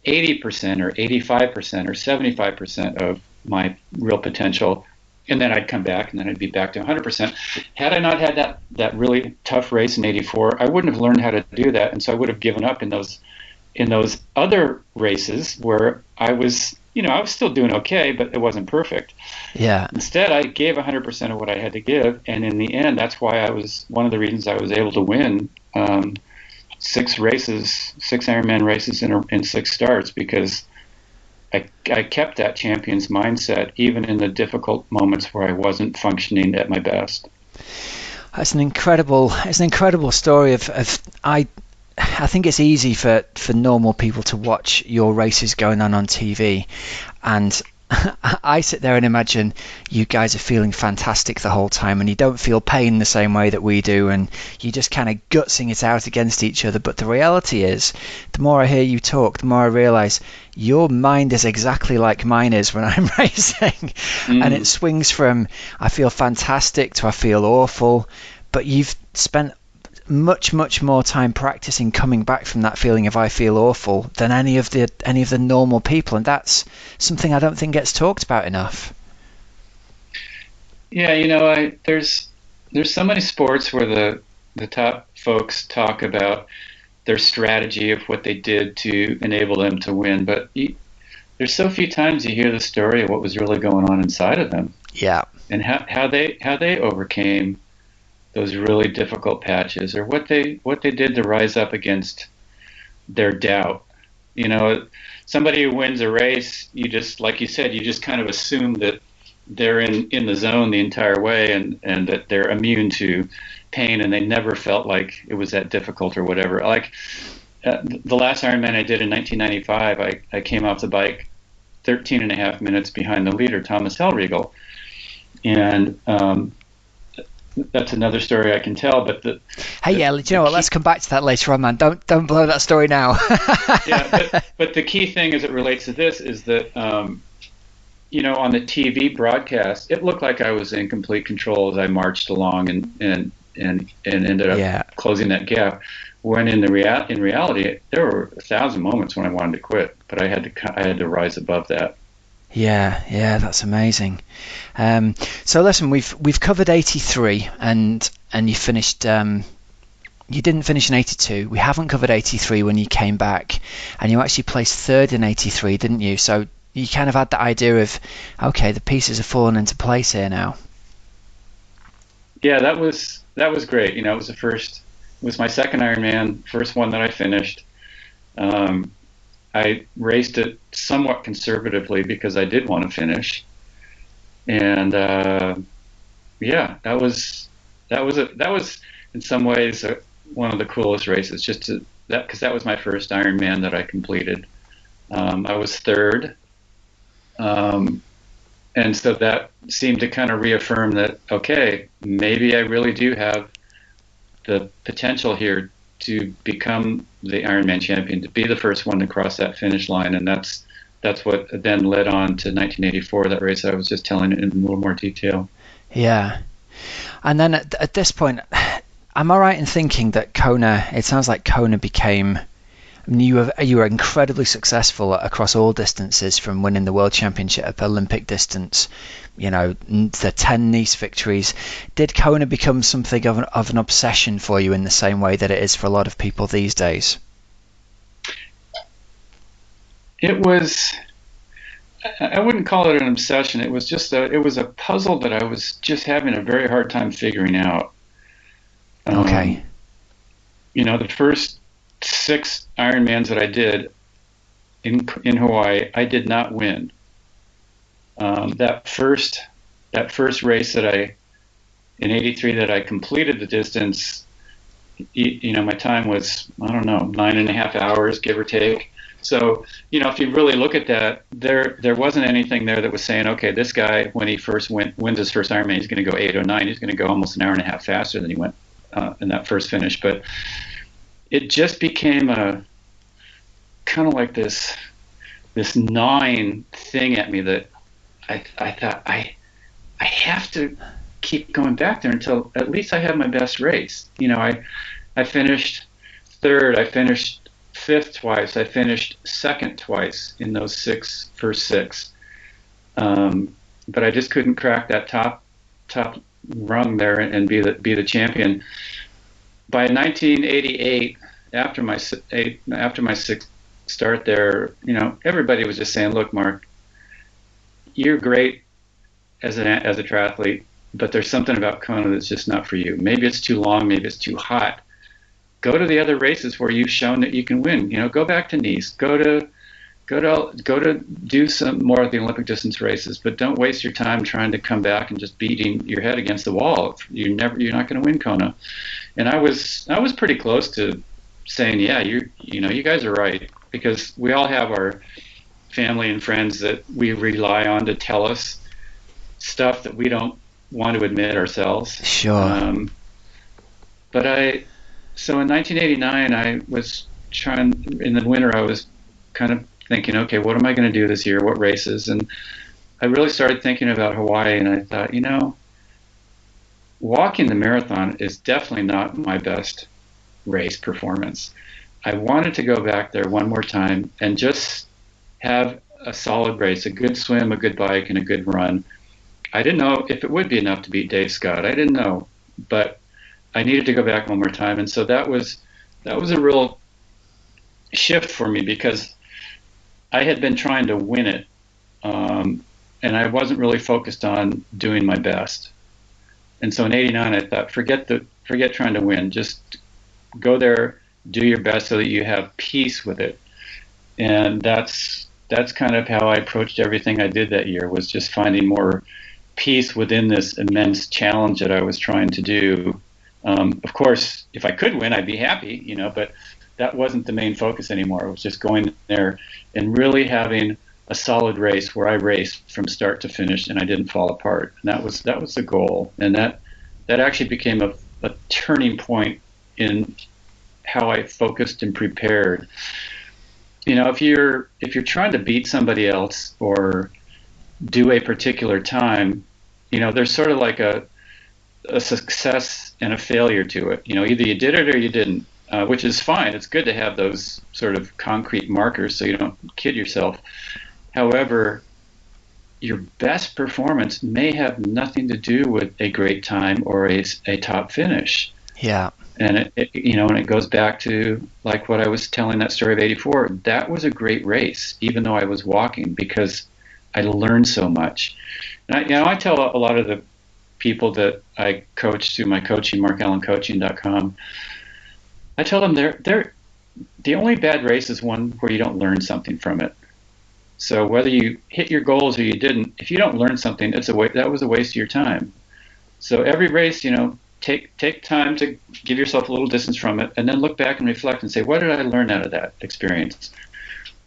80% or 85% or 75% of my real potential. And then I'd come back, and then I'd be back to 100%. Had I not had that really tough race in '84, I wouldn't have learned how to do that, and so I would have given up in those other races where I was, I was still doing okay, but it wasn't perfect. Yeah. Instead, I gave 100% of what I had to give, and in the end, that's why one of the reasons I was able to win 6 Ironman races in 6 starts, because I kept that champion's mindset even in the difficult moments where I wasn't functioning at my best. It's an incredible story of I think it's easy for normal people to watch your races going on TV, and I sit there and imagine you guys are feeling fantastic the whole time, and you don't feel pain the same way that we do, and you just kind of gutsing it out against each other. But the reality is, the more I hear you talk, the more I realize your mind is exactly like mine is when I'm racing. And it swings from I feel fantastic to I feel awful, but you've spent much more time practicing coming back from that feeling of I feel awful than any of the normal people, and that's something I don't think gets talked about enough. Yeah, there's so many sports where the top folks talk about their strategy of what they did to enable them to win, but there's so few times you hear the story of what was really going on inside of them. Yeah. And how they overcame those really difficult patches, or what they did to rise up against their doubt. Somebody who wins a race, you just, like you said, you just kind of assume that they're in the zone the entire way, and that they're immune to pain, and they never felt like it was that difficult or whatever. Like the last Ironman I did in 1995, I came off the bike 13 and a half minutes behind the leader, Thomas Hellriegel, and that's another story I can tell. But do you know what? Let's come back to that later on, man. Don't blow that story now. Yeah, but the key thing as it relates to this is that on the TV broadcast, it looked like I was in complete control as I marched along and ended up closing that gap. When in reality, there were 1,000 moments when I wanted to quit, but I had to rise above that. Yeah, that's amazing. So listen, we've covered 83, and you finished. You didn't finish in 82. We haven't covered 83 when you came back, and you actually placed 3rd in 83, didn't you? So you kind of had the idea of, okay, the pieces have fallen into place here now. Yeah, that was great. It was it was my second Ironman, first one that I finished. I raced it somewhat conservatively because I did want to finish, and that was in some ways one of the coolest races. Because that was my first Ironman that I completed. I was 3rd, and so that seemed to kind of reaffirm that, okay, maybe I really do have the potential here to become the Ironman champion, to be the first one to cross that finish line. And that's what then led on to 1984, that race I was just telling in a little more detail. Yeah. And then at this point, am I right in thinking that Kona, it sounds like Kona became, you were incredibly successful across all distances, from winning the world championship at Olympic distance, the 10 Nice victories. Did Kona become something of an obsession for you in the same way that it is for a lot of people these days? it was, I wouldn't call it an obsession. It was just it was a puzzle that I was just having a very hard time figuring out. Okay. The first 6 Ironmans that I did in Hawaii, I did not win. That first race in '83 that I completed the distance, my time was, I don't know, 9.5 hours, give or take. So, if you really look at that, there wasn't anything there that was saying, okay, this guy, when he first wins his first Ironman, he's going to go 8:09. He's going to go almost an hour and a half faster than he went in that first finish. But it just became a kind of like this gnawing thing at me that I thought I have to keep going back there until at least I have my best race. I finished third. I finished fifth twice. I finished second twice in those first six. But I just couldn't crack that top rung there and be the champion. By 1988, after my sixth start there, everybody was just saying, "Look, Mark, you're great as a triathlete, but there's something about Kona that's just not for you. Maybe it's too long. Maybe it's too hot. Go to the other races where you've shown that you can win. Go back to Nice. Go to do some more of the Olympic distance races, but don't waste your time trying to come back and just beating your head against the wall. You're not going to win Kona." And I was pretty close to saying, "Yeah, you guys are right," because we all have our family and friends that we rely on to tell us stuff that we don't want to admit ourselves. Sure. So in 1989, I was in the winter, I was kind of thinking, okay, what am I going to do this year? What races? And I really started thinking about Hawaii, and I thought, walking the marathon is definitely not my best race performance. I wanted to go back there one more time and just have a solid race, a good swim, a good bike, and a good run. I didn't know if it would be enough to beat Dave Scott. I didn't know, but I needed to go back one more time. And so that was a real shift for me, because I had been trying to win it, and I wasn't really focused on doing my best. And so in '89, I thought, forget trying to win. Just go there, do your best so that you have peace with it. And that's kind of how I approached everything I did that year, was just finding more peace within this immense challenge that I was trying to do. Of course, if I could win, I'd be happy, but that wasn't the main focus anymore. It was just going there and really having a solid race where I raced from start to finish and I didn't fall apart. And that was the goal. And that actually became a turning point in how I focused and prepared. If you're trying to beat somebody else or do a particular time, there's sort of like a success and a failure to it. Either you did it or you didn't, which is fine. It's good to have those sort of concrete markers so you don't kid yourself. However, your best performance may have nothing to do with a great time or a top finish. Yeah. And it goes back to like what I was telling that story of '84. That was a great race, even though I was walking, because I learned so much. And I tell a lot of the people that I coach through my coaching, markallencoaching.com, I tell them they're the only bad race is one where you don't learn something from it. So whether you hit your goals or you didn't, if you don't learn something, that was a waste of your time. So every race, take time to give yourself a little distance from it, and then look back and reflect and say, what did I learn out of that experience?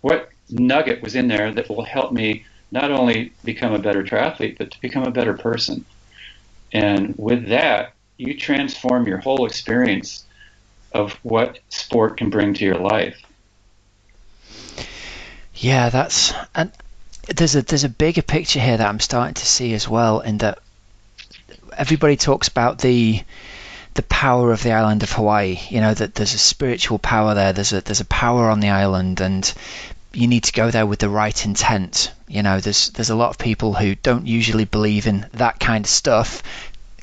What nugget was in there that will help me not only become a better triathlete, but to become a better person? And with that, you transform your whole experience of what sport can bring to your life. Yeah, and there's a bigger picture here that I'm starting to see as well, in that everybody talks about the power of the island of Hawaii. That there's a spiritual power there. There's a power on the island, and you need to go there with the right intent. There's a lot of people who don't usually believe in that kind of stuff,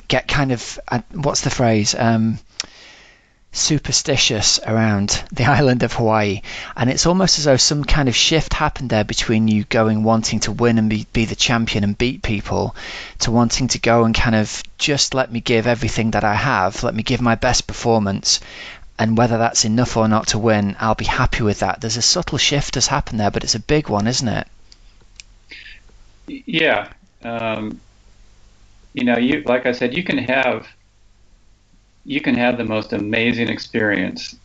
get kind of, what's the phrase? superstitious around the island of Hawaii, and it's almost as though some kind of shift happened there between you going wanting to win and be the champion and beat people, to wanting to go and kind of just let me give everything that I have, let me give my best performance, and whether that's enough or not to win, I'll be happy with that. There's a subtle shift has happened there, but it's a big one, isn't it? Yeah. You like I said, you can have the most amazing experience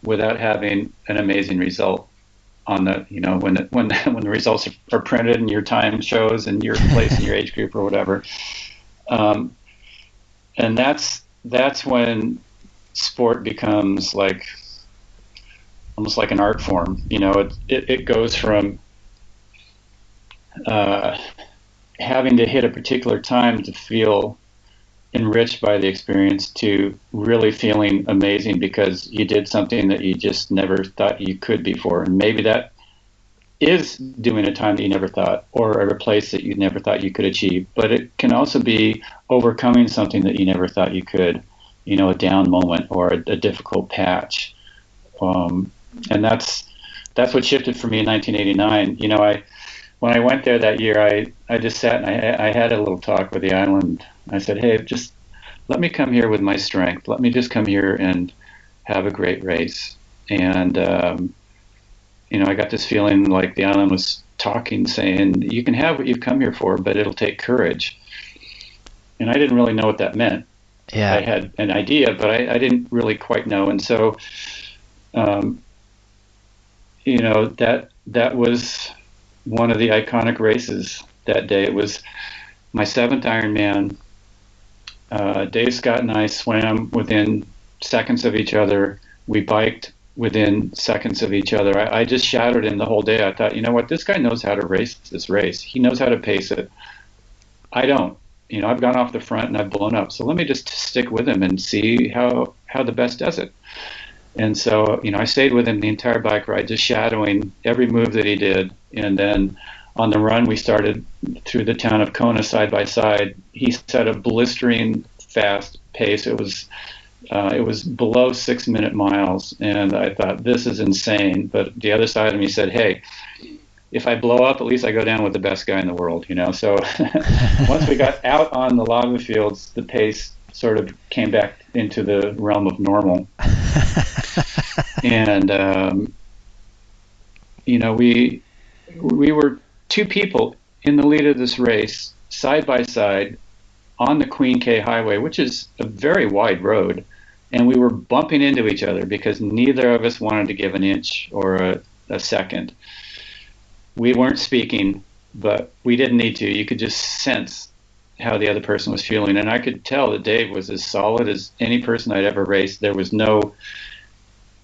without having an amazing result on the, when the results are printed and your time shows and your place in your age group or whatever. And that's when sport becomes like almost like an art form. It goes from having to hit a particular time to feel enriched by the experience to really feeling amazing because you did something that you just never thought you could before. And maybe that is doing a time that you never thought, or a place that you never thought you could achieve. But it can also be overcoming something that you never thought you could, a down moment or a difficult patch. And that's what shifted for me in 1989. When I went there that year, I just sat and I had a little talk with the island. I said, hey, just let me come here with my strength. Let me just come here and have a great race. And, I got this feeling like the island was talking, saying, you can have what you've come here for, but it'll take courage. And I didn't really know what that meant. Yeah. I had an idea, but I didn't really quite know. And so, that was one of the iconic races that day. It was my 7th Ironman. Dave Scott and I swam within seconds of each other. We biked within seconds of each other. I just shadowed him the whole day. I thought, this guy knows how to race this race. He knows how to pace it. I don't. I've gone off the front and I've blown up. So let me just stick with him and see how the best does it. And so, I stayed with him the entire bike ride, just shadowing every move that he did. And then on the run, we started through the town of Kona side by side. He set a blistering fast pace. It was below 6-minute miles. And I thought, this is insane. But the other side of me said, hey, if I blow up, at least I go down with the best guy in the world, So once we got out on the lava fields, the pace sort of came back into the realm of normal. And, we were 2 people in the lead of this race, side by side, on the Queen K Highway, which is a very wide road. And we were bumping into each other because neither of us wanted to give an inch or a second. We weren't speaking, but we didn't need to. You could just sense how the other person was feeling. And I could tell that Dave was as solid as any person I'd ever raced. There was no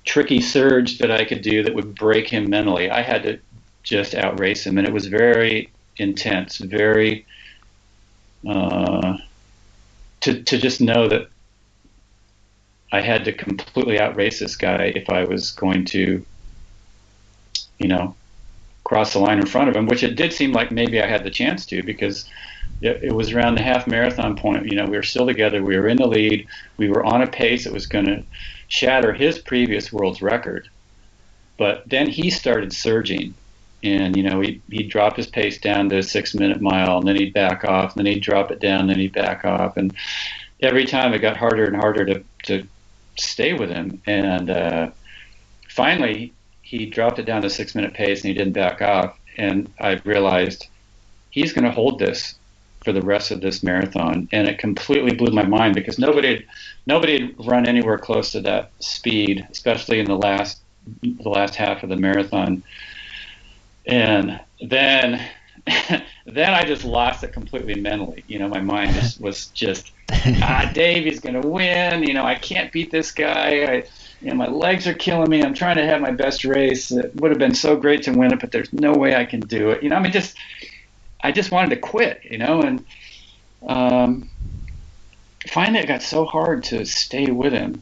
tricky surge that I could do that would break him mentally. I had to just outrace him. And it was very intense, very, to just know that I had to completely outrace this guy if I was going to, cross the line in front of him, which it did seem like maybe I had the chance to, because it was around the half marathon point. We were still together. We were in the lead. We were on a pace that was going to shatter his previous world's record. But then he started surging, and he'd drop his pace down to a 6-minute mile, and then he'd back off, and then he'd drop it down, and then he'd back off, and every time it got harder and harder to stay with him. And finally, he dropped it down to 6-minute pace, and he didn't back off. And I realized he's going to hold this for the rest of this marathon. And it completely blew my mind, because nobody had run anywhere close to that speed, especially in the last half of the marathon. And then I just lost it completely mentally. My mind was just, Dave is going to win. I can't beat this guy. My legs are killing me. I'm trying to have my best race. It would have been so great to win it, but there's no way I can do it. I just wanted to quit, and finally it got so hard to stay with him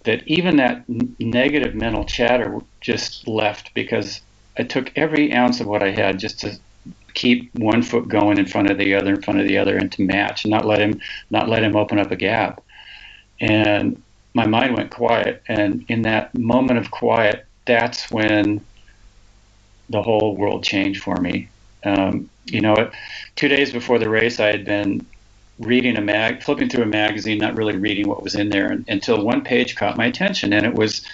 that even that negative mental chatter just left, because I took every ounce of what I had just to keep one foot going in front of the other, and to match, and not let him open up a gap. And my mind went quiet. And in that moment of quiet, that's when the whole world changed for me. 2 days before the race, I had been reading flipping through a magazine, not really reading what was in there, until one page caught my attention, and it was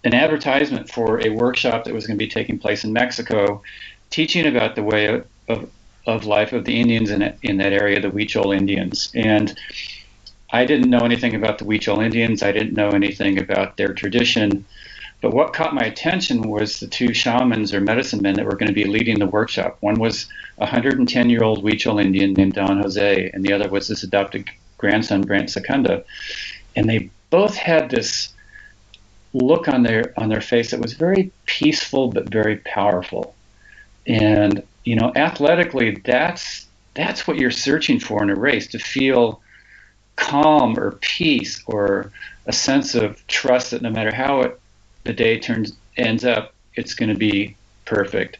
an advertisement for a workshop that was going to be taking place in Mexico, teaching about the way of life of the Indians in that area, the Huichol Indians. And I didn't know anything about the Huichol Indians. I didn't know anything about their tradition. But what caught my attention was the two shamans or medicine men that were going to be leading the workshop. One was a 110-year-old Huichol Indian named Don Jose, and the other was his adopted grandson, Brant Secunda. And they both had this look on their face that was very peaceful but very powerful. And athletically, that's what you're searching for in a race, to feel calm or peace or a sense of trust that no matter how the day ends up, it's going to be perfect.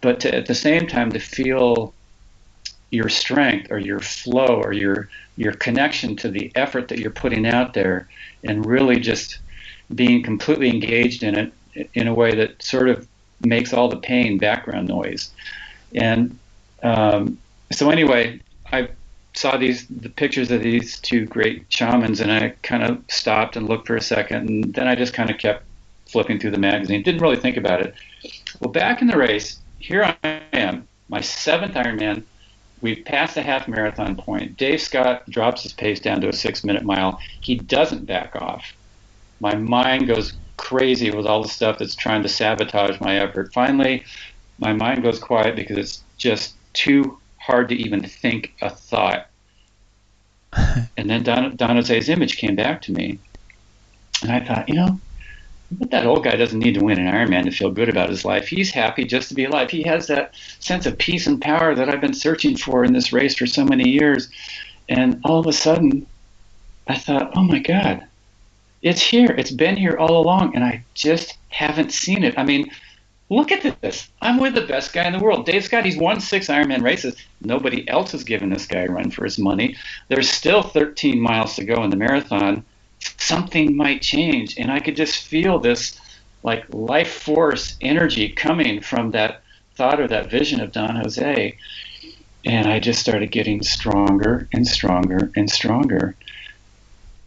But at the same time, to feel your strength or your flow or your connection to the effort that you're putting out there, and really just being completely engaged in it in a way that sort of makes all the pain background noise. And so anyway, I saw the pictures of these two great shamans, and I kind of stopped and looked for a second, and then I just kind of kept flipping through the magazine. Didn't really think about it. Well, back in the race, here I am, my 7th Ironman. We've passed the half marathon point. Dave Scott drops his pace down to a 6-minute mile. He doesn't back off. My mind goes crazy with all the stuff that's trying to sabotage my effort. Finally, my mind goes quiet because it's just too hard to even think a thought. And then Don Jose's image came back to me. And I thought, but that old guy doesn't need to win an Ironman to feel good about his life. He's happy just to be alive. He has that sense of peace and power that I've been searching for in this race for so many years. And all of a sudden, I thought, oh my God, it's here. It's been here all along, and I just haven't seen it. I mean, look at this. I'm with the best guy in the world. Dave Scott, he's won 6 Ironman races. Nobody else has given this guy a run for his money. There's still 13 miles to go in the marathon. Something might change, and I could just feel this like life force energy coming from that thought or that vision of Don Jose, and I just started getting stronger and stronger and stronger.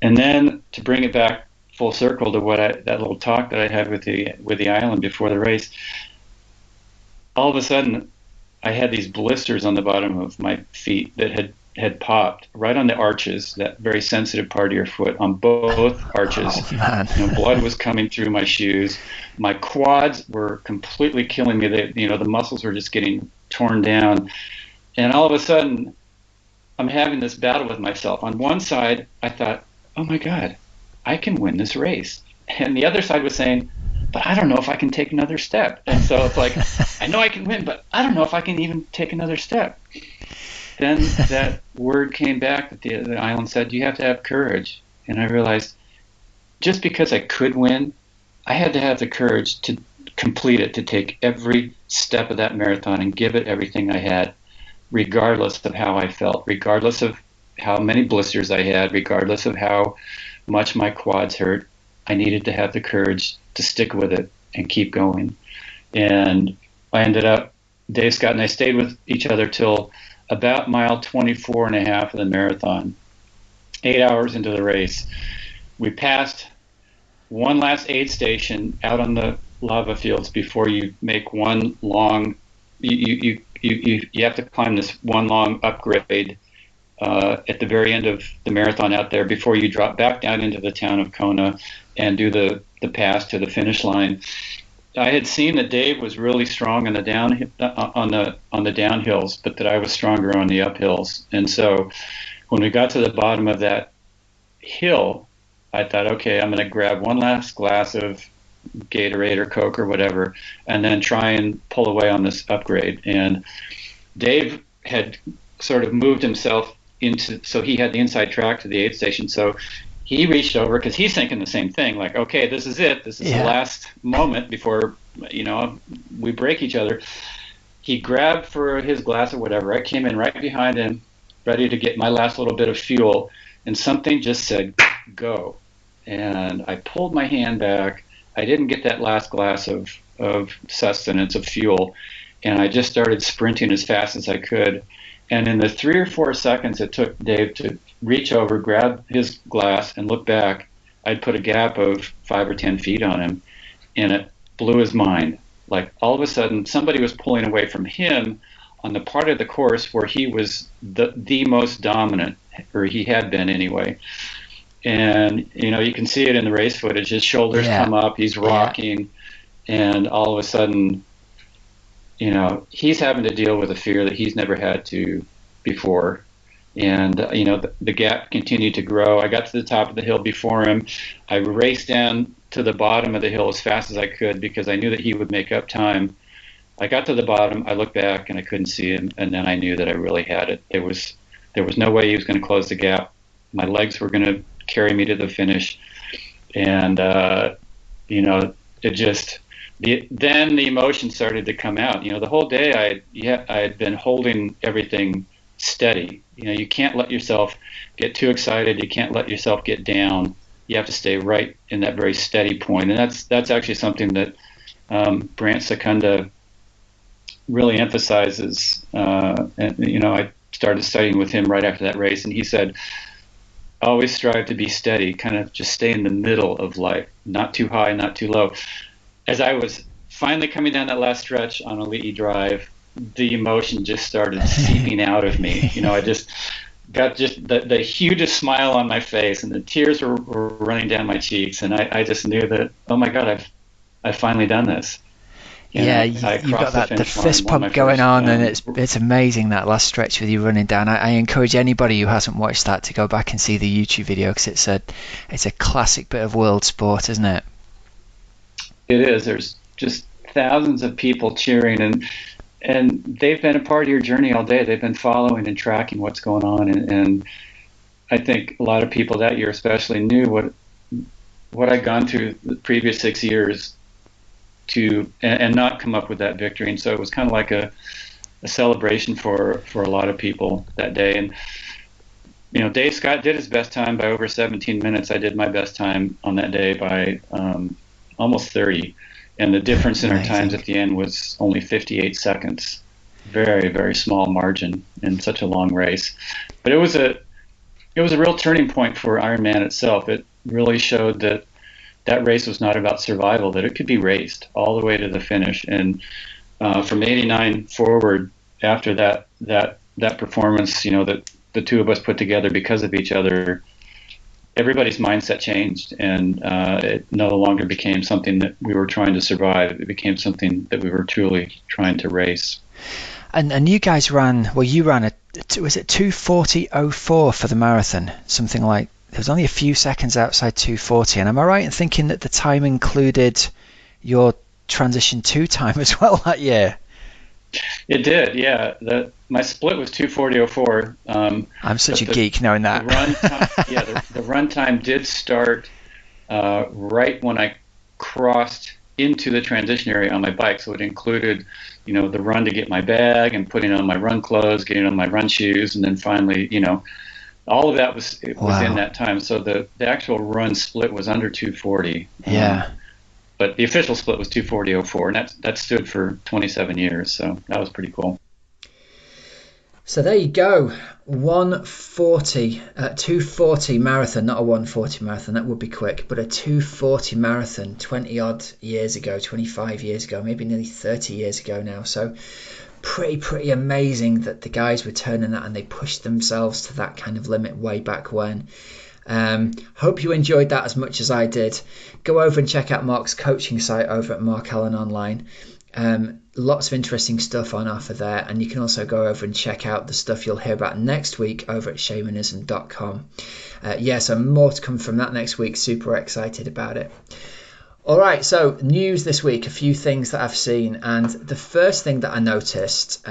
And then to bring it back full circle to that little talk that I had with the island before the race, all of a sudden I had these blisters on the bottom of my feet that had popped right on the arches, that very sensitive part of your foot, on both arches. Oh, man. Blood was coming through my shoes. My quads were completely killing me. The muscles were just getting torn down. And all of a sudden, I'm having this battle with myself. On one side, I thought, oh my God, I can win this race. And the other side was saying, but I don't know if I can take another step. And so it's like, I know I can win, but I don't know if I can even take another step. Then that word came back that the island said, you have to have courage. And I realized just because I could win, I had to have the courage to complete it, to take every step of that marathon and give it everything I had, regardless of how I felt, regardless of how many blisters I had, regardless of how much my quads hurt. I needed to have the courage to stick with it and keep going. And I ended up, Dave Scott and I stayed with each other till about mile 24 and a half of the marathon, 8 hours into the race. We passed one last aid station out on the lava fields before you make one long, you have to climb this one long upgrade at the very end of the marathon out there before you drop back down into the town of Kona and do the pass to the finish line. I had seen that Dave was really strong on the downhills, but that I was stronger on the uphills. And so when we got to the bottom of that hill, I thought, okay, I'm going to grab one last glass of Gatorade or Coke or whatever, and then try and pull away on this upgrade. And Dave had sort of moved himself so he had the inside track to the aid station. So he reached over because he's thinking the same thing, like, okay, this is it. This is the last moment before, we break each other. He grabbed for his glass or whatever. I came in right behind him, ready to get my last little bit of fuel, and something just said, go. and I pulled my hand back. I didn't get that last glass of sustenance, of fuel, and I just started sprinting as fast as I could. And in the 3 or 4 seconds it took Dave to reach over, grab his glass, and look back, I'd put a gap of 5 or 10 feet on him, and it blew his mind. Like, all of a sudden, somebody was pulling away from him on the part of the course where he was the most dominant, or he had been anyway. And, you can see it in the race footage. His shoulders come up, he's rocking, and all of a sudden, he's having to deal with a fear that he's never had to before. And, the gap continued to grow. I got to the top of the hill before him. I raced down to the bottom of the hill as fast as I could because I knew that he would make up time. I got to the bottom, I looked back, and I couldn't see him, and then I knew that I really had it. There was no way he was going to close the gap. My legs were going to carry me to the finish. And, then the emotion started to come out. The whole day I had been holding everything steady. You can't let yourself get too excited. You can't let yourself get down. You have to stay right in that very steady point. And that's actually something that Brant Secunda really emphasizes. And I started studying with him right after that race, and he said, always strive to be steady, kind of just stay in the middle of life, not too high, not too low. As I was finally coming down that last stretch on Ali'i Drive, the emotion just started seeping out of me. I just got the hugest smile on my face, and the tears were running down my cheeks, and I just knew that, oh my God, I've finally done this. You've got the fist pump going on, and it's amazing, that last stretch with you running down. I encourage anybody who hasn't watched that to go back and see the YouTube video, because it's a classic bit of world sport, isn't it? It is. There's just thousands of people cheering, and they've been a part of your journey all day. They've been following and tracking what's going on, and I think a lot of people that year especially knew what I'd gone through the previous 6 years to and not come up with that victory. And so it was kind of like a celebration for a lot of people that day. And Dave Scott did his best time by over 17 minutes. I did my best time on that day by almost 30, and the difference in our times at the end was only 58 seconds. Very, very small margin in such a long race. But it was a real turning point for Ironman itself. It really showed that race was not about survival, that it could be raced all the way to the finish. And from 89 forward, after that performance, that the two of us put together because of each other, everybody's mindset changed, and it no longer became something that we were trying to survive. It became something that we were truly trying to race. And you guys ran, was it 2:40.04 for the marathon? Something like, there was only a few seconds outside 2:40. And am I right in thinking that the time included your transition 2 time as well that year? It did, yeah. My split was 2:40.04. I'm such a geek knowing that. The run time did start right when I crossed into the transition area on my bike. So it included, the run to get my bag and putting on my run clothes, getting on my run shoes, and then finally, all of that was in that time. So the actual run split was under 2:40. Yeah. But the official split was 2:40.04, and that stood for 27 years. So that was pretty cool. So there you go. 2:40 marathon, not a 1:40 marathon. That would be quick, but a 2:40 marathon 20 odd years ago, 25 years ago, maybe nearly 30 years ago now. So pretty amazing that the guys were turning that, and they pushed themselves to that kind of limit way back when. Hope you enjoyed that as much as I did. Go over and check out Mark's coaching site over at Mark Allen Online. Lots of interesting stuff on offer there, and you can also go over and check out the stuff you'll hear about next week over at shamanism.com. So more to come from that next week. Super excited about it. All right, so news this week, a few things that I've seen, and the first thing that I noticed,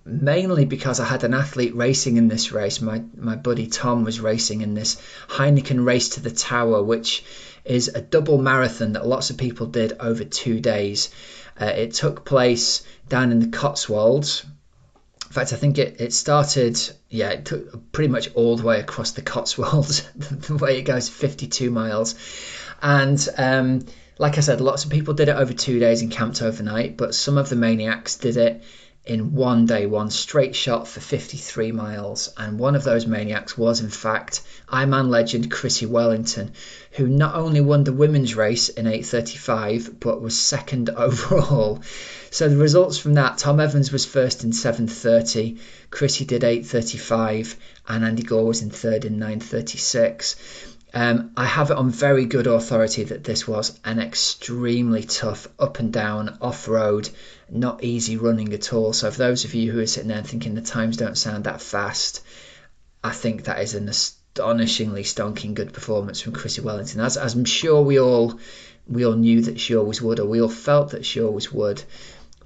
mainly because I had an athlete racing in this race, my buddy Tom was racing in this Heineken Race to the Tower, which is a double marathon that lots of people did over 2 days. It took place down in the Cotswolds, In fact, I think it started, it took pretty much all the way across the Cotswolds, the way it goes, 52 miles. And like I said, lots of people did it over 2 days and camped overnight, but some of the maniacs did it in one day, one straight shot for 53 miles. And one of those maniacs was, in fact, Ironman legend Chrissie Wellington, who not only won the women's race in 8:35, but was second overall. So the results from that, Tom Evans was first in 7:30, Chrissie did 8:35, and Andy Gore was in third in 9:36. I have it on very good authority that this was an extremely tough up and down off-road, not easy running at all. So for those of you who are sitting there thinking the times don't sound that fast, I think that is an astonishingly stonking good performance from Chrissie Wellington. As I'm sure we all knew that she always would, or we all felt that she always would.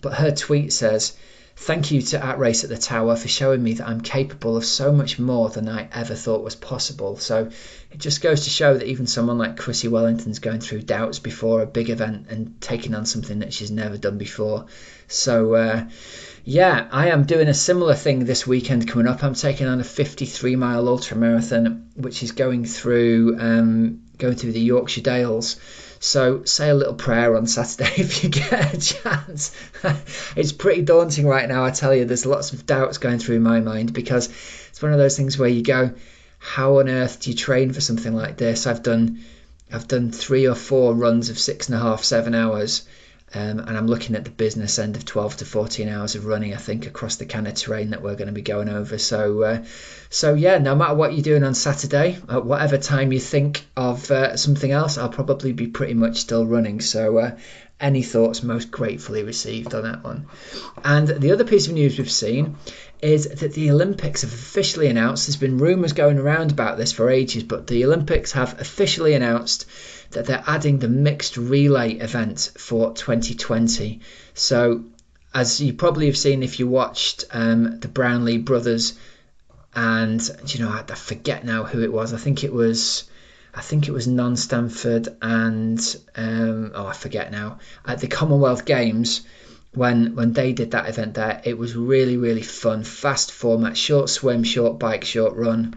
But her tweet says, "Thank you to @Race at the Tower for showing me that I'm capable of so much more than I ever thought was possible." So it just goes to show that even someone like Chrissie Wellington's going through doubts before a big event and taking on something that she's never done before. So I am doing a similar thing this weekend coming up. I'm taking on a 53-mile ultra marathon, which is going through the Yorkshire Dales. So say a little prayer on Saturday if you get a chance. It's pretty daunting right now, I tell you. There's lots of doubts going through my mind, because it's one of those things where you go, how on earth do you train for something like this? I've done 3 or 4 runs of 6.5, 7 hours. And I'm looking at the business end of 12 to 14 hours of running, I think, across the kind of terrain that we're going to be going over. So no matter what you're doing on Saturday, at whatever time you think of something else, I'll probably be pretty much still running. So any thoughts most gratefully received on that one. And the other piece of news we've seen is that the Olympics have officially announced, there's been rumours going around about this for ages, but the Olympics have officially announced that they're adding the mixed relay event for 2020. So as you probably have seen if you watched the Brownlee brothers, and I forget now who it was. I think it was Non-Stanford and I forget now, at the Commonwealth Games. When they did that event there, it was really, really fun. Fast format, short swim, short bike, short run.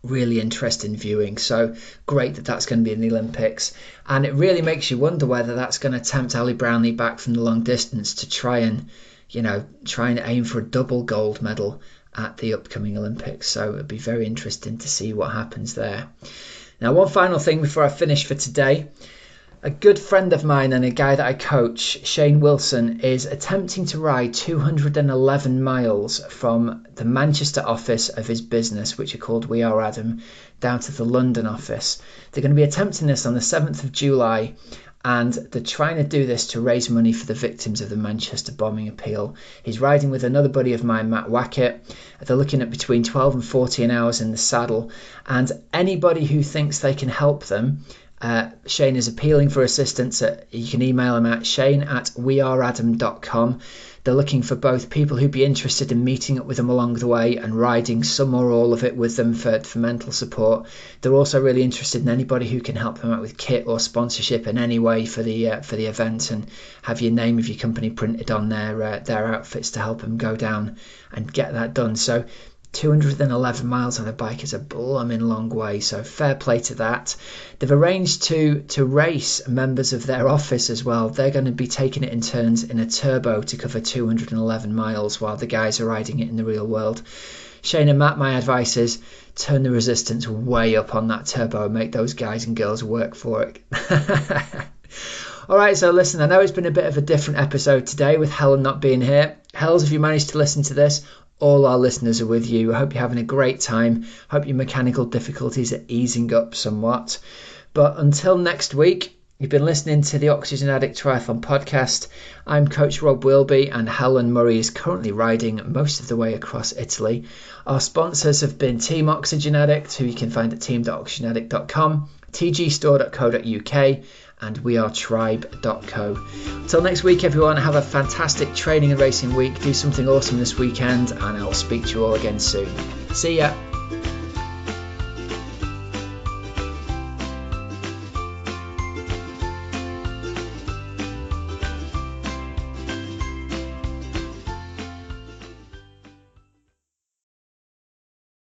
Really interesting viewing. So great that that's going to be in the Olympics. And it really makes you wonder whether that's going to tempt Ali Brownlee back from the long distance to try and aim for a double gold medal at the upcoming Olympics. So it'd be very interesting to see what happens there. Now, one final thing before I finish for today. A good friend of mine and a guy that I coach, Shane Wilson, is attempting to ride 211 miles from the Manchester office of his business, which are called We Are Adam, down to the London office. They're going to be attempting this on the 7th of July, and they're trying to do this to raise money for the victims of the Manchester bombing appeal. He's riding with another buddy of mine, Matt Wackett. They're looking at between 12 and 14 hours in the saddle, and anybody who thinks they can help them, Shane is appealing for assistance. You can email him at shane@weareadam.com. They're looking for both people who'd be interested in meeting up with them along the way and riding some or all of it with them for mental support. They're also really interested in anybody who can help them out with kit or sponsorship in any way for the event, and have your name of your company printed on their outfits to help them go down and get that done. So 211 miles on a bike is a blooming long way, so fair play to that. They've arranged to race members of their office as well. They're going to be taking it in turns in a turbo to cover 211 miles while the guys are riding it in the real world. Shane and Matt, my advice is turn the resistance way up on that turbo and make those guys and girls work for it. All right, so listen, I know it's been a bit of a different episode today with Helen not being here. Hells, if you managed to listen to this, all our listeners are with you. I hope you're having a great time. Hope your mechanical difficulties are easing up somewhat. But until next week, you've been listening to the Oxygenaddict Triathlon Podcast. I'm Coach Rob Wilby, and Helen Murray is currently riding most of the way across Italy. Our sponsors have been Team Oxygenaddict, who you can find at team.oxygenaddict.com, tgstore.co.uk, and wearetribe.co. Until next week, everyone, have a fantastic training and racing week. Do something awesome this weekend, and I'll speak to you all again soon. See ya.